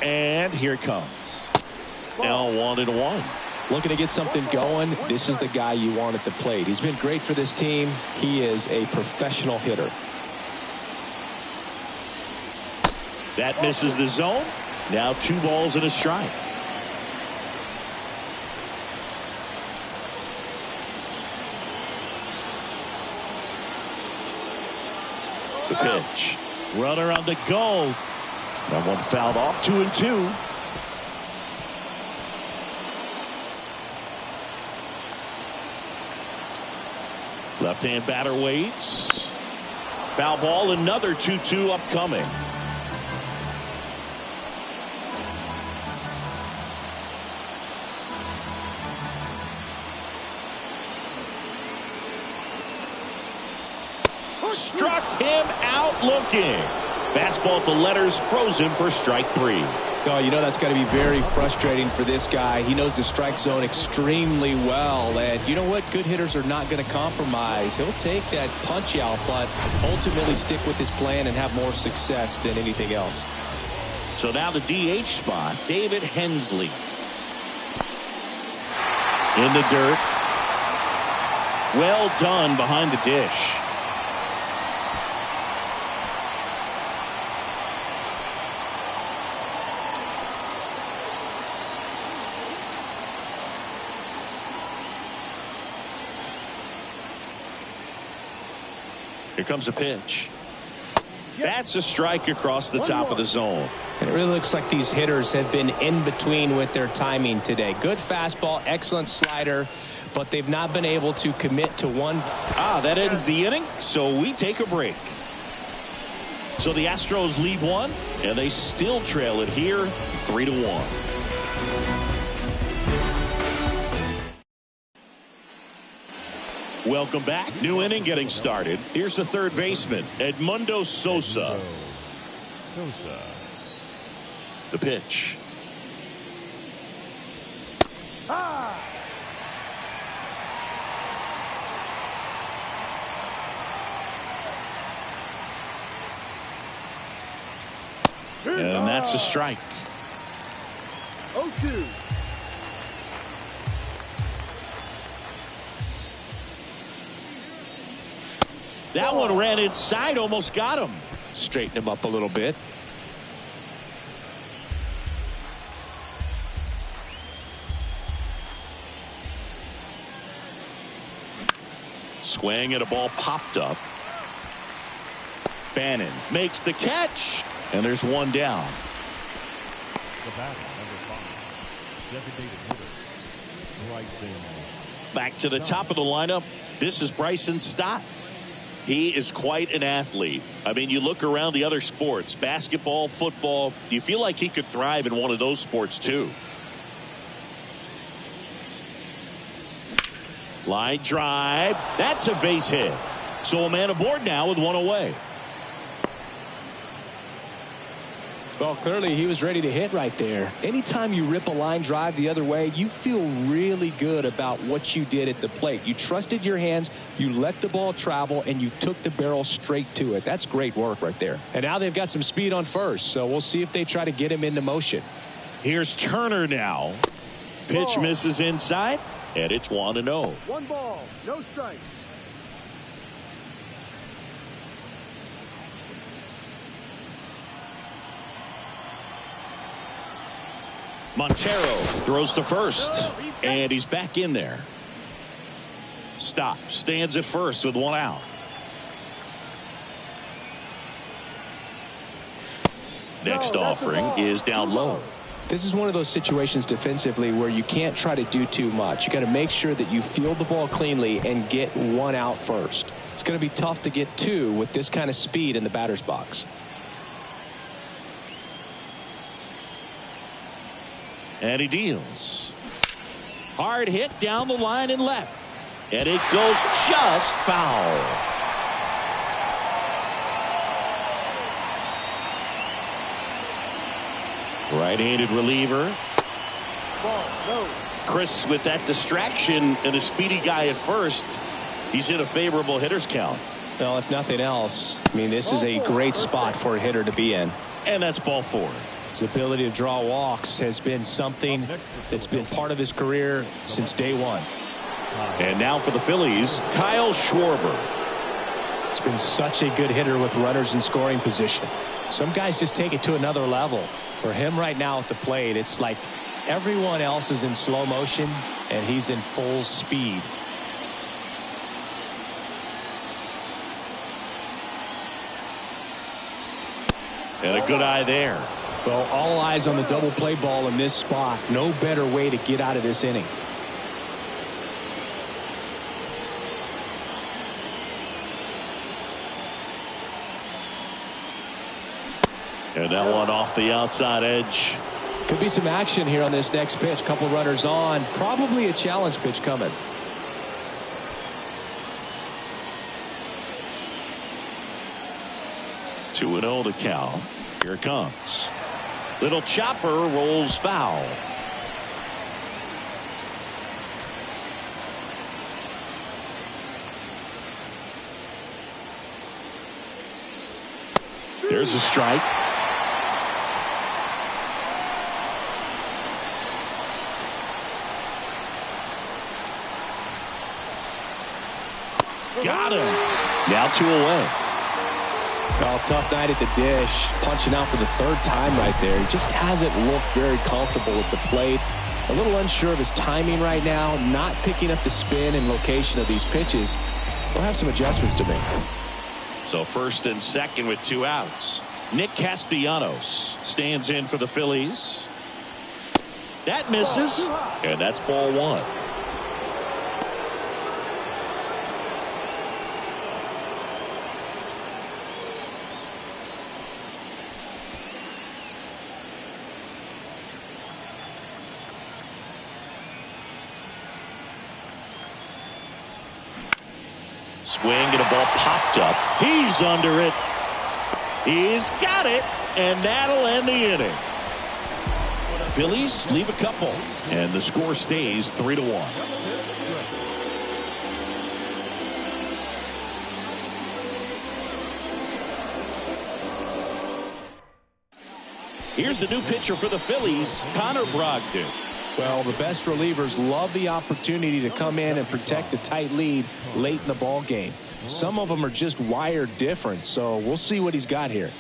And here it comes. Now 1-1. Looking to get something going. This is the guy you want at the plate. He's been great for this team. He is a professional hitter. That misses the zone. Now 2 balls and a strike. The pitch. Runner on the go. That one fouled off. 2-2. Left-hand batter waits. Foul ball. Another 2-2 upcoming. Struck him out looking. Fastball at the letters, froze him for strike 3. Oh, you know that's got to be very frustrating for this guy. He knows the strike zone extremely well. And you know what? Good hitters are not going to compromise. He'll take that punch out, but ultimately stick with his plan and have more success than anything else. So now the DH spot, David Hensley. In the dirt. Well done behind the dish. Here comes a pitch. That's a strike across the top of the zone. And it really looks like these hitters have been in between with their timing today. Good fastball, excellent slider, but they've not been able to commit to one. That ends the inning, so we take a break. So the Astros lead one, and they still trail it here 3-1. Welcome back. New inning getting started. Here's the third baseman, Edmundo Sosa. The pitch. And that's a strike. 0-2. That one ran inside, almost got him. Straighten him up a little bit. Swing and a ball popped up. Bannon makes the catch, and there's one down. The batter, number 5, designated hitter, Bryson. Back to the top of the lineup. This is Bryson Stott. He is quite an athlete. I mean, you look around the other sports, basketball, football, you feel like he could thrive in one of those sports too. Line drive. That's a base hit. So a man aboard now with one away. Well, clearly he was ready to hit right there. Anytime you rip a line drive the other way, you feel really good about what you did at the plate. You trusted your hands, you let the ball travel, and you took the barrel straight to it. That's great work right there. And now they've got some speed on first, so we'll see if they try to get him into motion. Here's Turner now. Pitch misses inside, and it's 1-0. 1 ball, no strike. Montero throws to first, and he's back in there. Stop, stands at first with one out. Next offering is down low. This is one of those situations defensively where you can't try to do too much. You got to make sure that you field the ball cleanly and get one out first. It's going to be tough to get two with this kind of speed in the batter's box. And he deals. Hard hit down the line and left. And it goes just foul. Right-handed reliever. Ball, no. Chris with that distraction and a speedy guy at first. He's in a favorable hitter's count. Well, if nothing else, I mean, this is a great spot for a hitter to be in. And that's ball 4. His ability to draw walks has been something that's been part of his career since day one. And now for the Phillies, Kyle Schwarber. He's been such a good hitter with runners in scoring position. Some guys just take it to another level. For him right now at the plate, it's like everyone else is in slow motion and he's in full speed. And a good eye there. Well, all eyes on the double play ball in this spot. No better way to get out of this inning. And that one off the outside edge. Could be some action here on this next pitch. Couple runners on. Probably a challenge pitch coming. 2-0 to count. Here it comes. Little chopper rolls foul. There's a strike. Got him. Now 2 away. Well, tough night at the dish. Punching out for the third time right there. He just hasn't looked very comfortable at the plate. A little unsure of his timing right now. Not picking up the spin and location of these pitches. He'll have some adjustments to make. So first and second with 2 outs. Nick Castellanos stands in for the Phillies. That misses. And that's ball 1. Swing and a ball popped up. He's under it. He's got it, and that'll end the inning. Phillies leave a couple, and the score stays 3-1. Here's the new pitcher for the Phillies, Connor Brogdon. Well, the best relievers love the opportunity to come in and protect a tight lead late in the ball game. Some of them are just wired different, so we'll see what he's got here.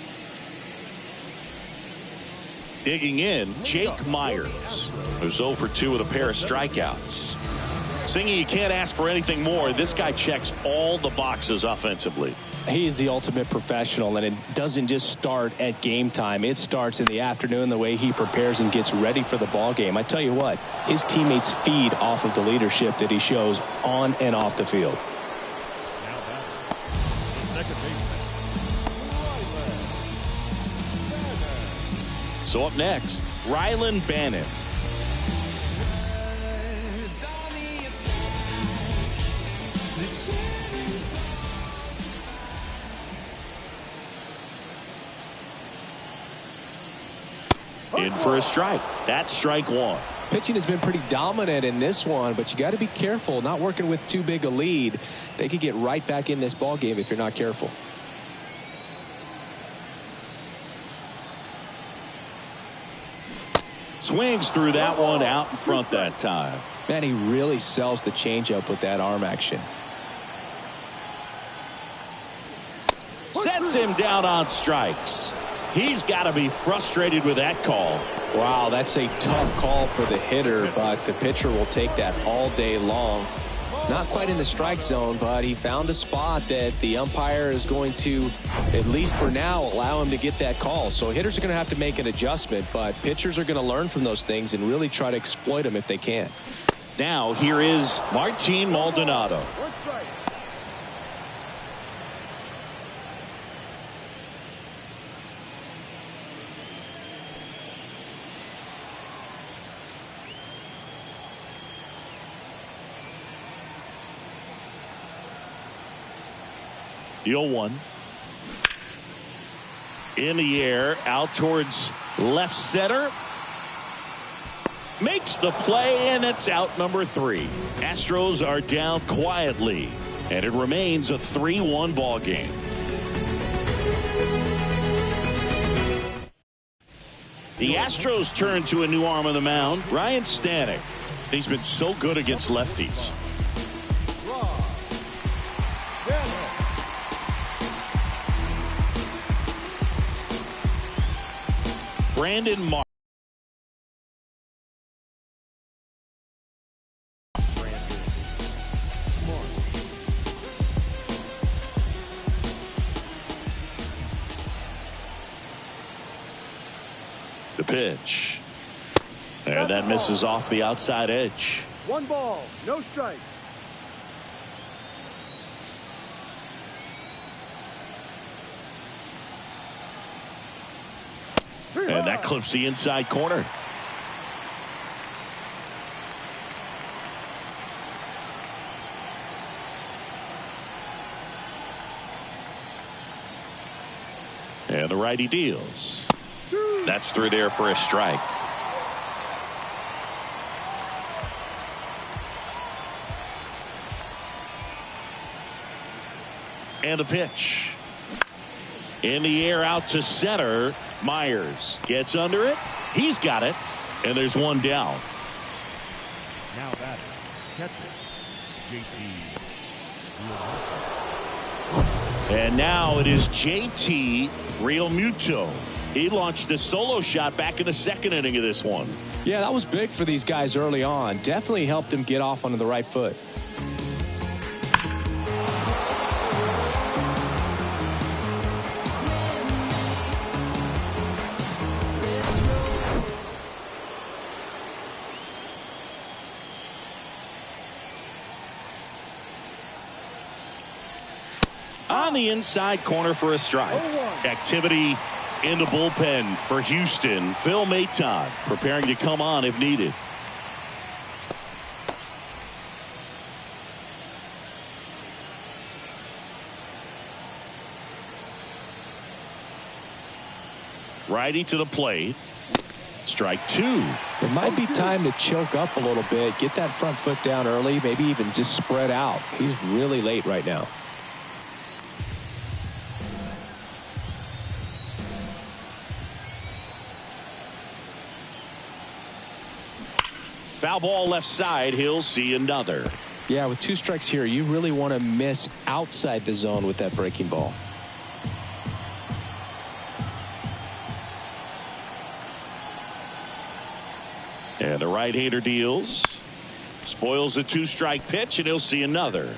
Digging in, Jake Myers, who's 0 for 2 with a pair of strikeouts. Singing, you can't ask for anything more. This guy checks all the boxes offensively. He is the ultimate professional, and it doesn't just start at game time. It starts in the afternoon, the way he prepares and gets ready for the ball game. I tell you what, his teammates feed off of the leadership that he shows on and off the field. Now back, the second baseman. So up next, Rylan Bannon. In for a strike. That's strike 1. Pitching has been pretty dominant in this one, but you got to be careful. Not working with too big a lead. They could get right back in this ball game if you're not careful. Swings through that one out in front that time. Man, he really sells the changeup with that arm action. Sets him down on strikes. He's got to be frustrated with that call. Wow, that's a tough call for the hitter, but the pitcher will take that all day long. Not quite in the strike zone, but he found a spot that the umpire is going to, at least for now, allow him to get that call. So hitters are going to have to make an adjustment, but pitchers are going to learn from those things and really try to exploit them if they can. Now here is Martin Maldonado. The 0-1. In the air, out towards left center. Makes the play, and it's out number 3. Astros are down quietly, and it remains a 3-1 ball game. The Astros turn to a new arm on the mound, Ryan Stanek. He's been so good against lefties. Brandon Mark. The pitch. And that misses off the outside edge. 1 ball, no strike. And that clips the inside corner. And the righty deals. That's through there for a strike. And the pitch. In the air out to center. Myers gets under it. He's got it. And there's one down. Now batting, catcher, JT. And now it is JT Realmuto. He launched a solo shot back in the second inning of this one. Yeah, that was big for these guys early on. Definitely helped them get off onto the right foot. On the inside corner for a strike. Activity in the bullpen for Houston. Phil Maton preparing to come on if needed. Righty to the plate. Strike two. It might be time to choke up a little bit. Get that front foot down early. Maybe even just spread out. He's really late right now. Foul ball left side. He'll see another. Yeah, with two strikes here, you really want to miss outside the zone with that breaking ball. And the right-hander deals. Spoils the two-strike pitch, and he'll see another.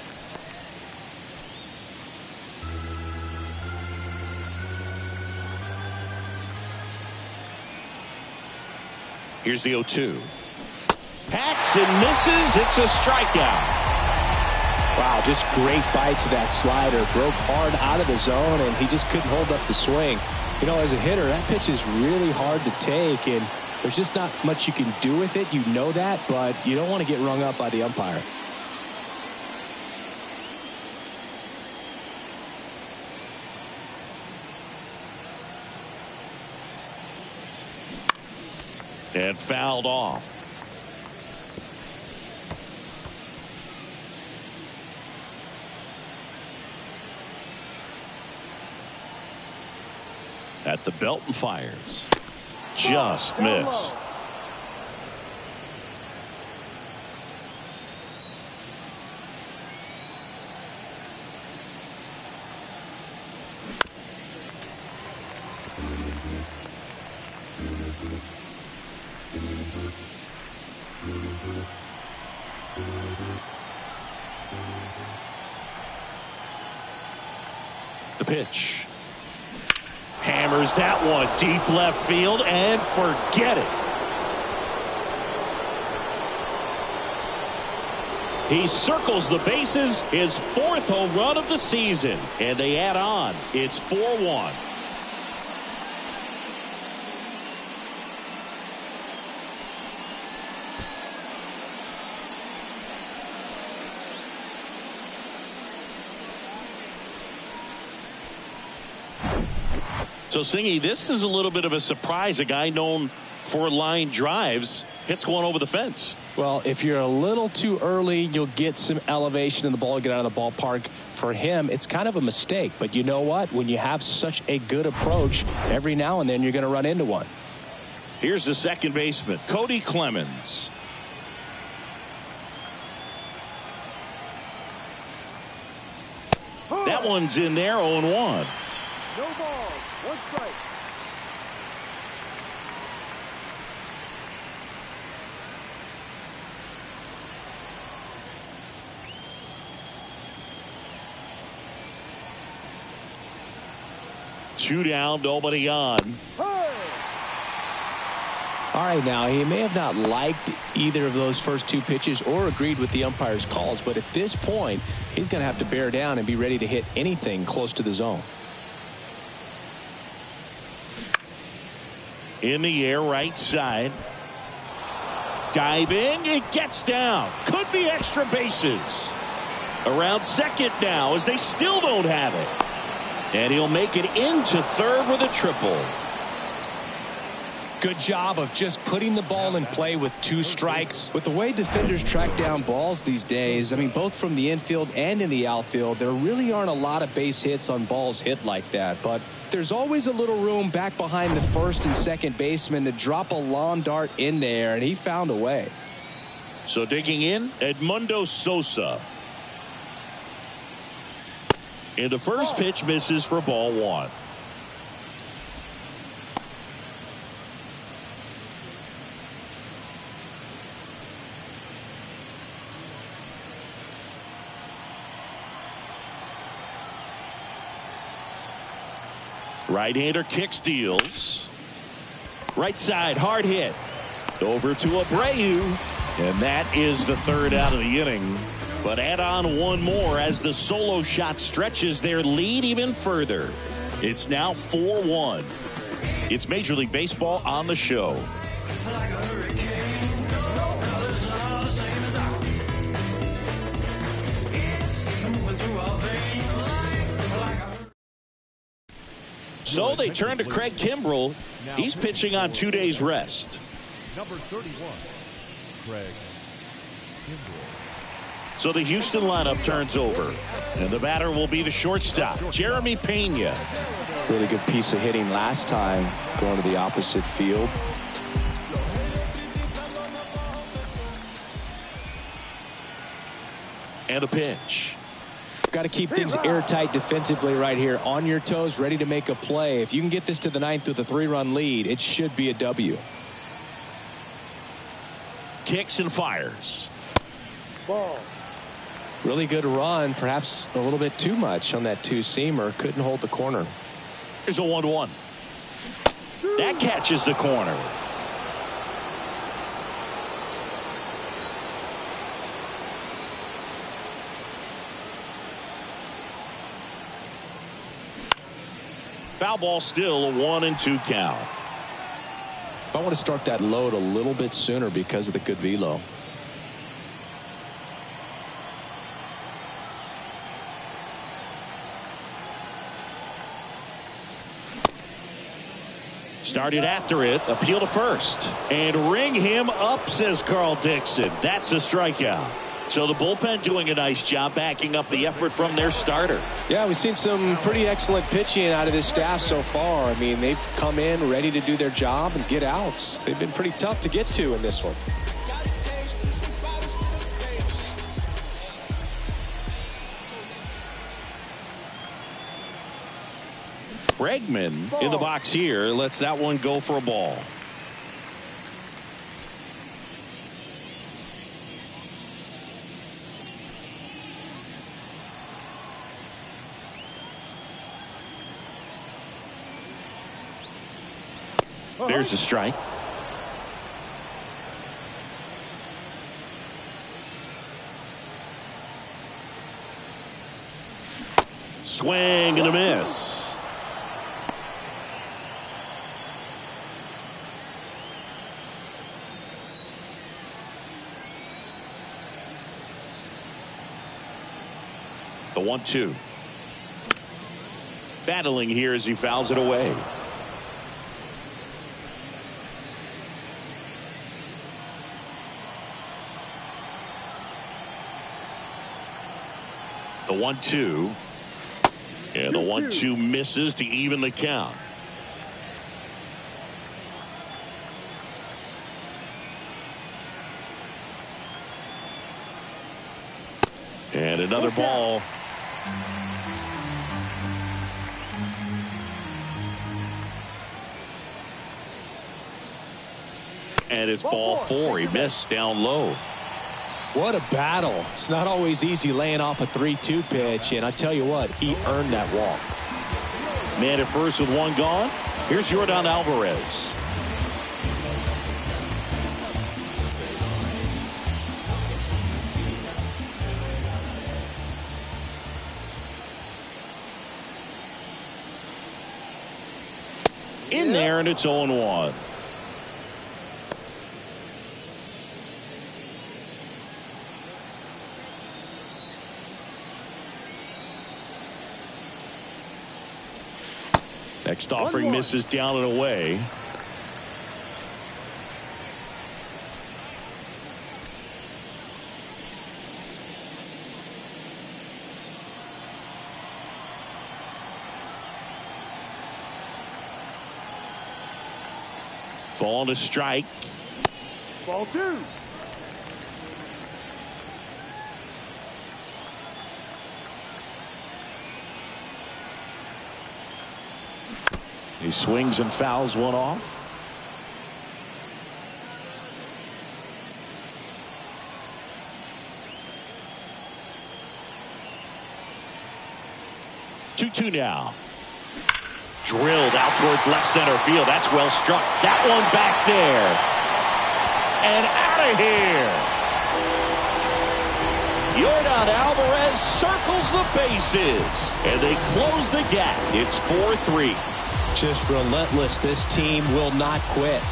Here's the 0-2. Hacks and misses. It's a strikeout. Wow, just great bite to that slider. Broke hard out of the zone, and he just couldn't hold up the swing. You know, as a hitter, that pitch is really hard to take, and there's just not much you can do with it. You know that, but you don't want to get rung up by the umpire. And fouled off. At the belt and fires. Just missed. The pitch. Hammers that one deep left field and forget it. He circles the bases, his fourth home run of the season, and they add on. It's 4-1. So, Singy, this is a little bit of a surprise. A guy known for line drives hits one over the fence. Well, if you're a little too early, you'll get some elevation in the ball, get out of the ballpark. For him, it's kind of a mistake. But you know what? When you have such a good approach, every now and then you're going to run into one. Here's the second baseman, Cody Clemens. That one's in there, 0-1. No ball, one strike. Two down, nobody on. All right, now, he may have not liked either of those first two pitches or agreed with the umpire's calls, but at this point, he's going to have to bear down and be ready to hit anything close to the zone. In the air, right side. Diving, it gets down. Could be extra bases. Around second now as they still don't have it. And he'll make it into third with a triple. Good job of just putting the ball in play with 2 strikes. With the way defenders track down balls these days, I mean, both from the infield and in the outfield, there really aren't a lot of base hits on balls hit like that. But there's always a little room back behind the first and second baseman to drop a lawn dart in there, and he found a way. So digging in, Edmundo Sosa. And the first pitch misses for ball 1. Right-hander kicks, deals. Right side, hard hit. Over to Abreu. And that is the third out of the inning. But add on one more as the solo shot stretches their lead even further. It's now 4-1. It's Major League Baseball on the show. So they turn to Craig Kimbrell. He's pitching on 2 days rest. Number 31, Craig Kimbrell. So the Houston lineup turns over. And the batter will be the shortstop, Jeremy Pena. Really good piece of hitting last time, going to the opposite field. And a pitch. Got to keep things airtight defensively right here. On your toes, ready to make a play. If you can get this to the 9th with a 3-run lead, it should be a W. Kicks and fires. Ball. Really good run. Perhaps a little bit too much on that 2-seamer. Couldn't hold the corner. Here's a 1-1. That catches the corner. Foul ball, still a 1-2 count. I want to start that load a little bit sooner because of the good velo. Started after it, appeal to first. And ring him up, says Carl Dixon. That's a strikeout. So the bullpen doing a nice job backing up the effort from their starter. Yeah, we've seen some pretty excellent pitching out of this staff so far. I mean, they've come in ready to do their job and get outs. They've been pretty tough to get to in this one. Bregman in the box here lets that one go for a ball. There's a strike. Swing and a miss. The 1-2. Battling here as he fouls it away. The 1-2. And the 1-2 misses to even the count. And another ball. And it's ball 4. He missed down low. What a battle. It's not always easy laying off a 3-2 pitch, and I tell you what, he earned that walk. Man at first with one gone. Here's Yordan Alvarez. In there, and it's 0-1. Next offering misses down and away. Ball to strike. Ball 2. He swings and fouls one off. Two now. Drilled out towards left center field. That's well struck. That one back there. And out of here. Yordan Alvarez circles the bases. And they close the gap. It's 4-3. Just relentless. This team will not quit.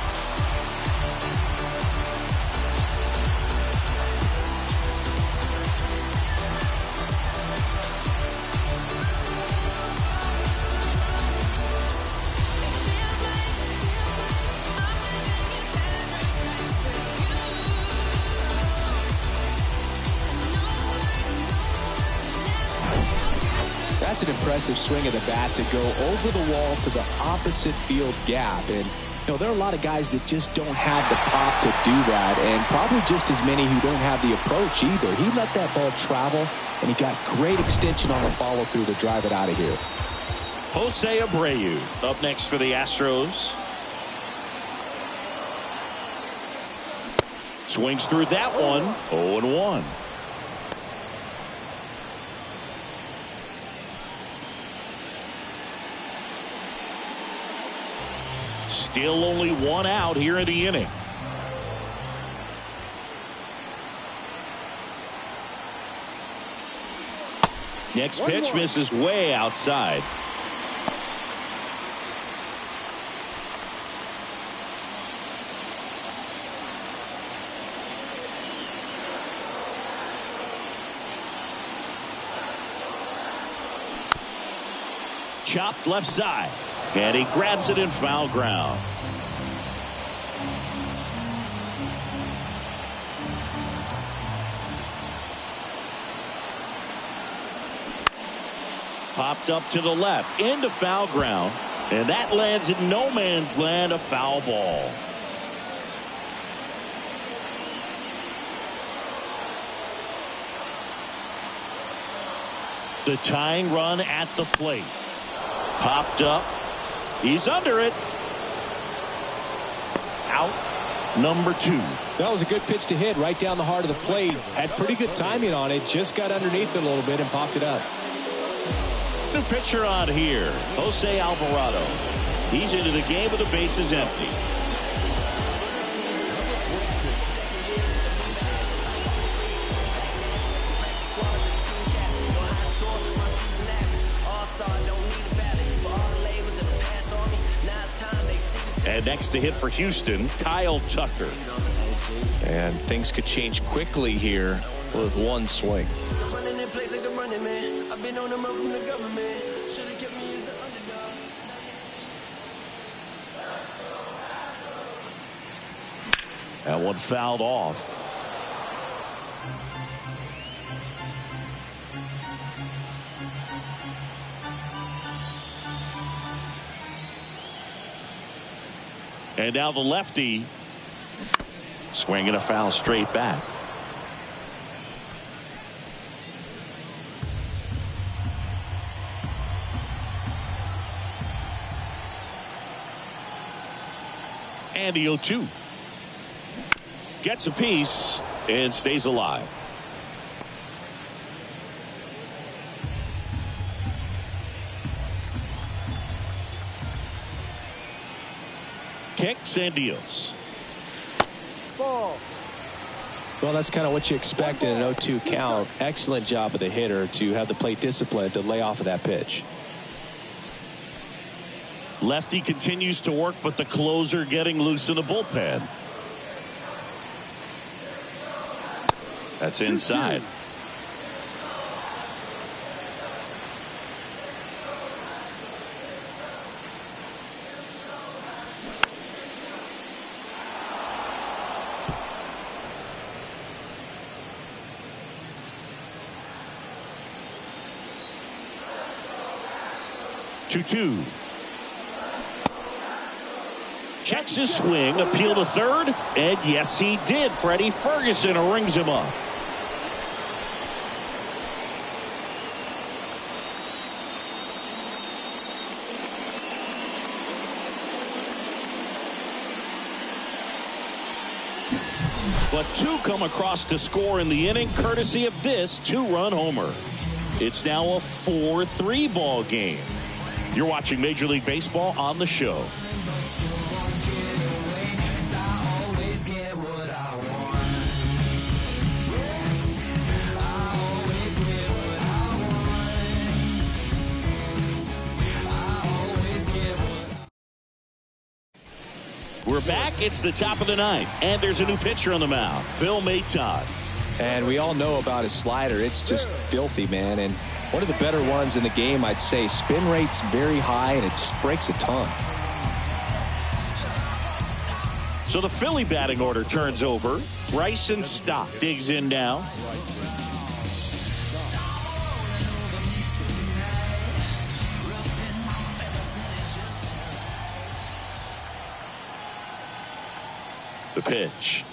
That's an impressive swing of the bat to go over the wall to the opposite field gap. And, there are a lot of guys that just don't have the pop to do that, and probably just as many who don't have the approach either. He let that ball travel, and he got great extension on the follow-through to drive it out of here. Jose Abreu up next for the Astros. Swings through that one. 0-1. Still only one out here in the inning. Next pitch misses way outside. Chopped left side. And he grabs it in foul ground. Popped up to the left into foul ground. And that lands in no man's land, a foul ball. The tying run at the plate. Popped up. He's under it. Out number 2. That was a good pitch to hit right down the heart of the plate. Had pretty good timing on it. Just got underneath it a little bit and popped it up. New pitcher on here, Jose Alvarado. He's into the game with the bases empty. And next to hit for Houston, Kyle Tucker. And things could change quickly here with one swing. That one fouled off. And now the lefty swinging a foul straight back. And the 0-2. Gets a piece and stays alive. Kicks and deals. Ball. Well, that's kind of what you expect in an 0-2 count. Excellent job of the hitter to have the plate discipline to lay off of that pitch. Lefty continues to work, but the closer getting loose in the bullpen. That's inside. 2-2. Checks his swing, appeal to third, and yes, he did. Freddie Ferguson rings him up. But two come across to score in the inning, courtesy of this two-run homer. It's now a 4-3 ball game. You're watching Major League Baseball on the show. We're back. It's the top of the ninth, and there's a new pitcher on the mound, Phil Maton. And we all know about his slider. It's just filthy, man. And one of the better ones in the game, I'd say. Spin rate's very high, and it just breaks a ton. So the Philly batting order turns over. Bryson Stott digs in now. The pitch.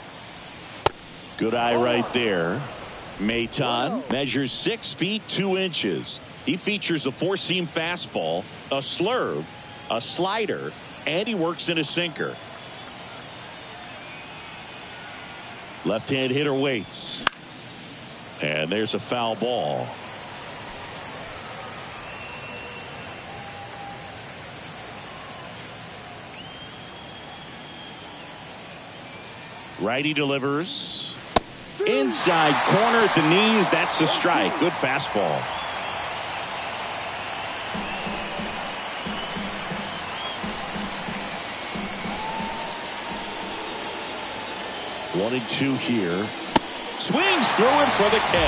Good eye right there. Maton measures 6 feet 2 inches. He features a four-seam fastball, a slurve, a slider, and he works in a sinker. Left-hand hitter waits. And there's a foul ball. Righty delivers. Inside corner at the knees. That's a strike. Good fastball. One and two here. Swings through it for the K.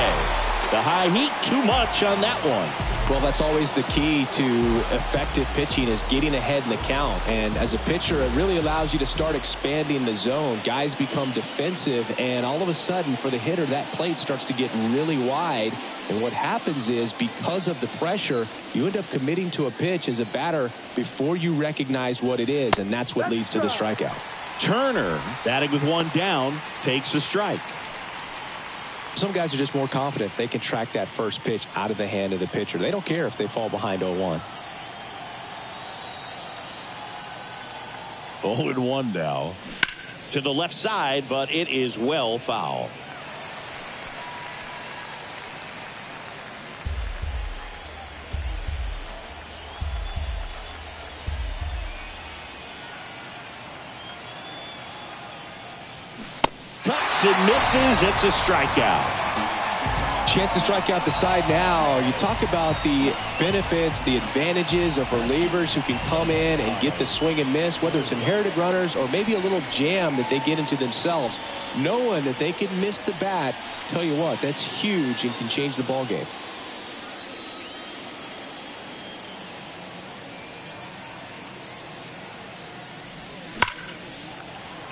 The high heat, too much on that one. Well, that's always the key to effective pitching, is getting ahead in the count. And as a pitcher, it really allows you to start expanding the zone. Guys become defensive, and all of a sudden, for the hitter, that plate starts to get really wide. And what happens is, because of the pressure, you end up committing to a pitch as a batter before you recognize what it is, and that's what leads to the strikeout. Turner, batting with one down, takes a strike. Some guys are just more confident they can track that first pitch out of the hand of the pitcher. They don't care if they fall behind 0-1. 0-1 now. To the left side, but it is well foul. Cuts and misses. It's a strikeout. Chance to strike out the side now. You talk about the benefits, the advantages of relievers who can come in and get the swing and miss, whether it's inherited runners or maybe a little jam that they get into themselves. Knowing that they can miss the bat, tell you what, that's huge and can change the ball game.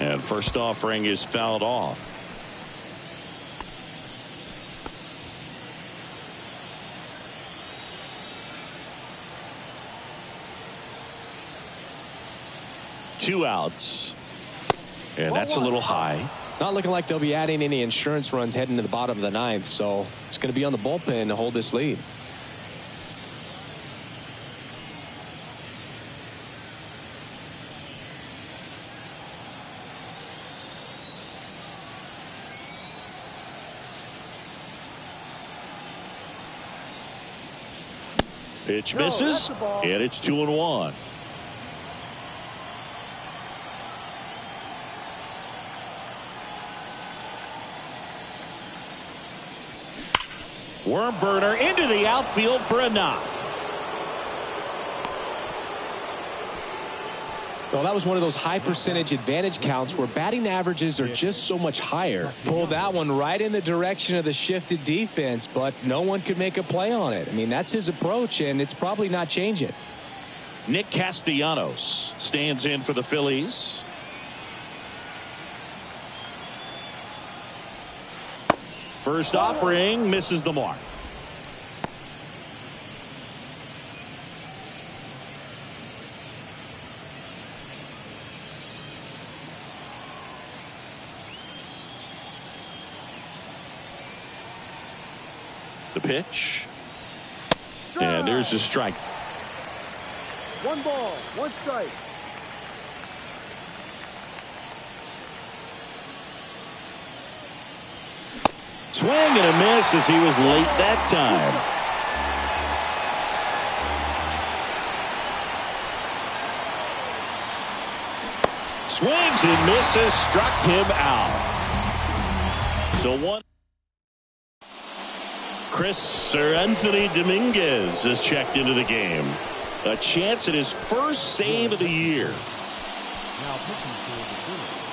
And first offering is fouled off. Two outs. And that's a little high. Not looking like they'll be adding any insurance runs heading to the bottom of the ninth, so it's going to be on the bullpen to hold this lead. Pitch misses, and it's 2-1. Worm burner into the outfield for a knock. Well, that was one of those high percentage advantage counts where batting averages are just so much higher. Pulled that one right in the direction of the shifted defense, but no one could make a play on it. I mean, that's his approach, and it's probably not changing. Nick Castellanos stands in for the Phillies. First offering misses the mark. The pitch. And there's the strike. 1 ball, 1 strike. Swing and a miss as he was late that time. Swings and misses, struck him out. So one. Anthony Dominguez is checked into the game. A chance at his first save of the year. Now pitching for the Phillies,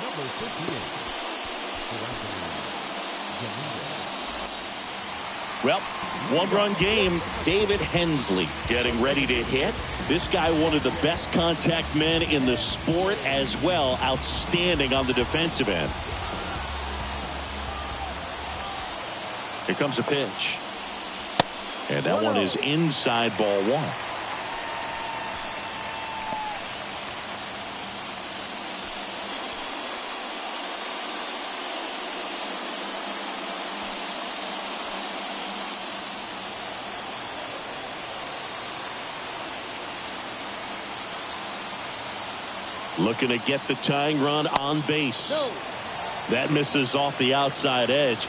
number 58, Dominguez. Well, 1-run game. David Hensley getting ready to hit. This guy, one of the best contact men in the sport as well. Outstanding on the defensive end. Here comes a pitch. And that one is inside, ball 1. Looking to get the tying run on base. That misses off the outside edge.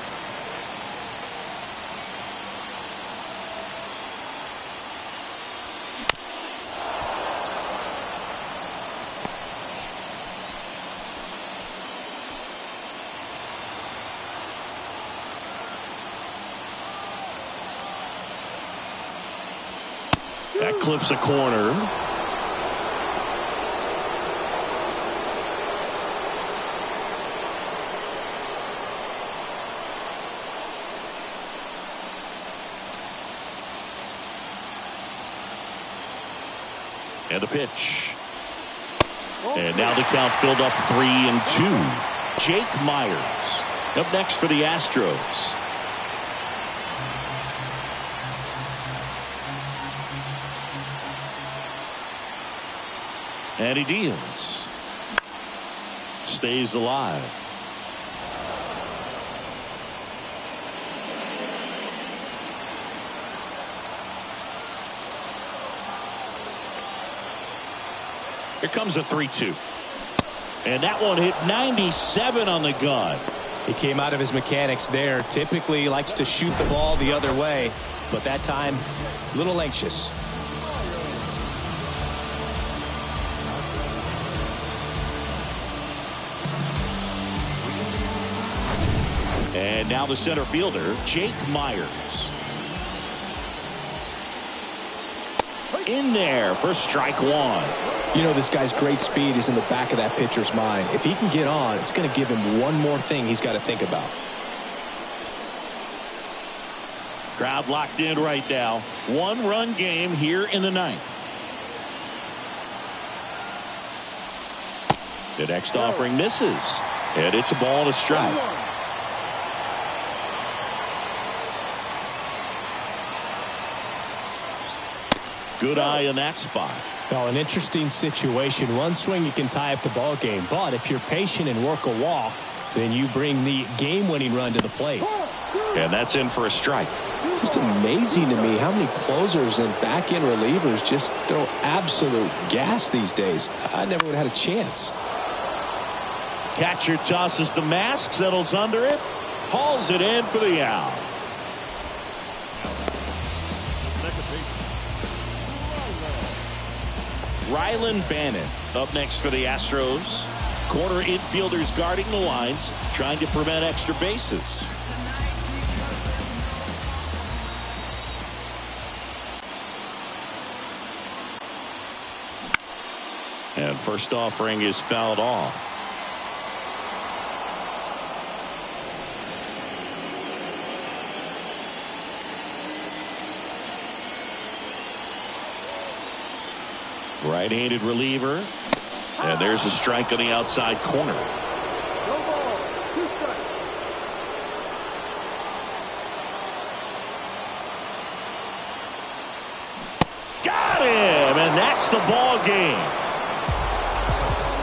That clips a corner. And a pitch. And now the count filled up 3-2. Jake Myers up next for the Astros. And he deals. Stays alive. Here comes a 3-2. And that one hit 97 on the gun. He came out of his mechanics there. Typically likes to shoot the ball the other way, but that time a little anxious. And now the center fielder, Jake Myers. In there for strike 1. You know, this guy's great speed is in the back of that pitcher's mind. If he can get on, it's going to give him one more thing he's got to think about. Crowd locked in right now. 1-run game here in the 9th. The next offering misses. And it's a ball and a strike. Good eye in that spot. Well, an interesting situation. One swing, you can tie up the ball game. But if you're patient and work a walk, then you bring the game-winning run to the plate. And that's in for a strike. Just amazing to me how many closers and back-end relievers just throw absolute gas these days. I never would have had a chance. Catcher tosses the mask, settles under it, hauls it in for the out. Rylan Bannon up next for the Astros. Corner infielders guarding the lines, trying to prevent extra bases. And first offering is fouled off. Right-handed reliever. And there's a strike on the outside corner. No ball, 2 strikes. Got him! And that's the ball game.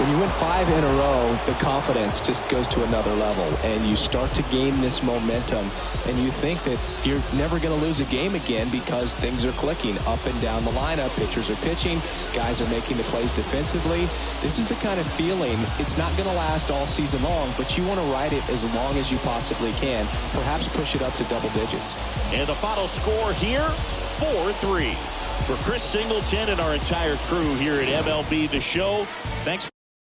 when you win 5 in a row, the confidence just goes to another level, and you start to gain this momentum, and you think that you're never going to lose a game again because things are clicking up and down the lineup. Pitchers are pitching. Guys are making the plays defensively. This is the kind of feeling, it's not going to last all season long, but you want to ride it as long as you possibly can. Perhaps push it up to double digits. And the final score here, 4-3. For Chris Singleton and our entire crew here at MLB The Show, thanks.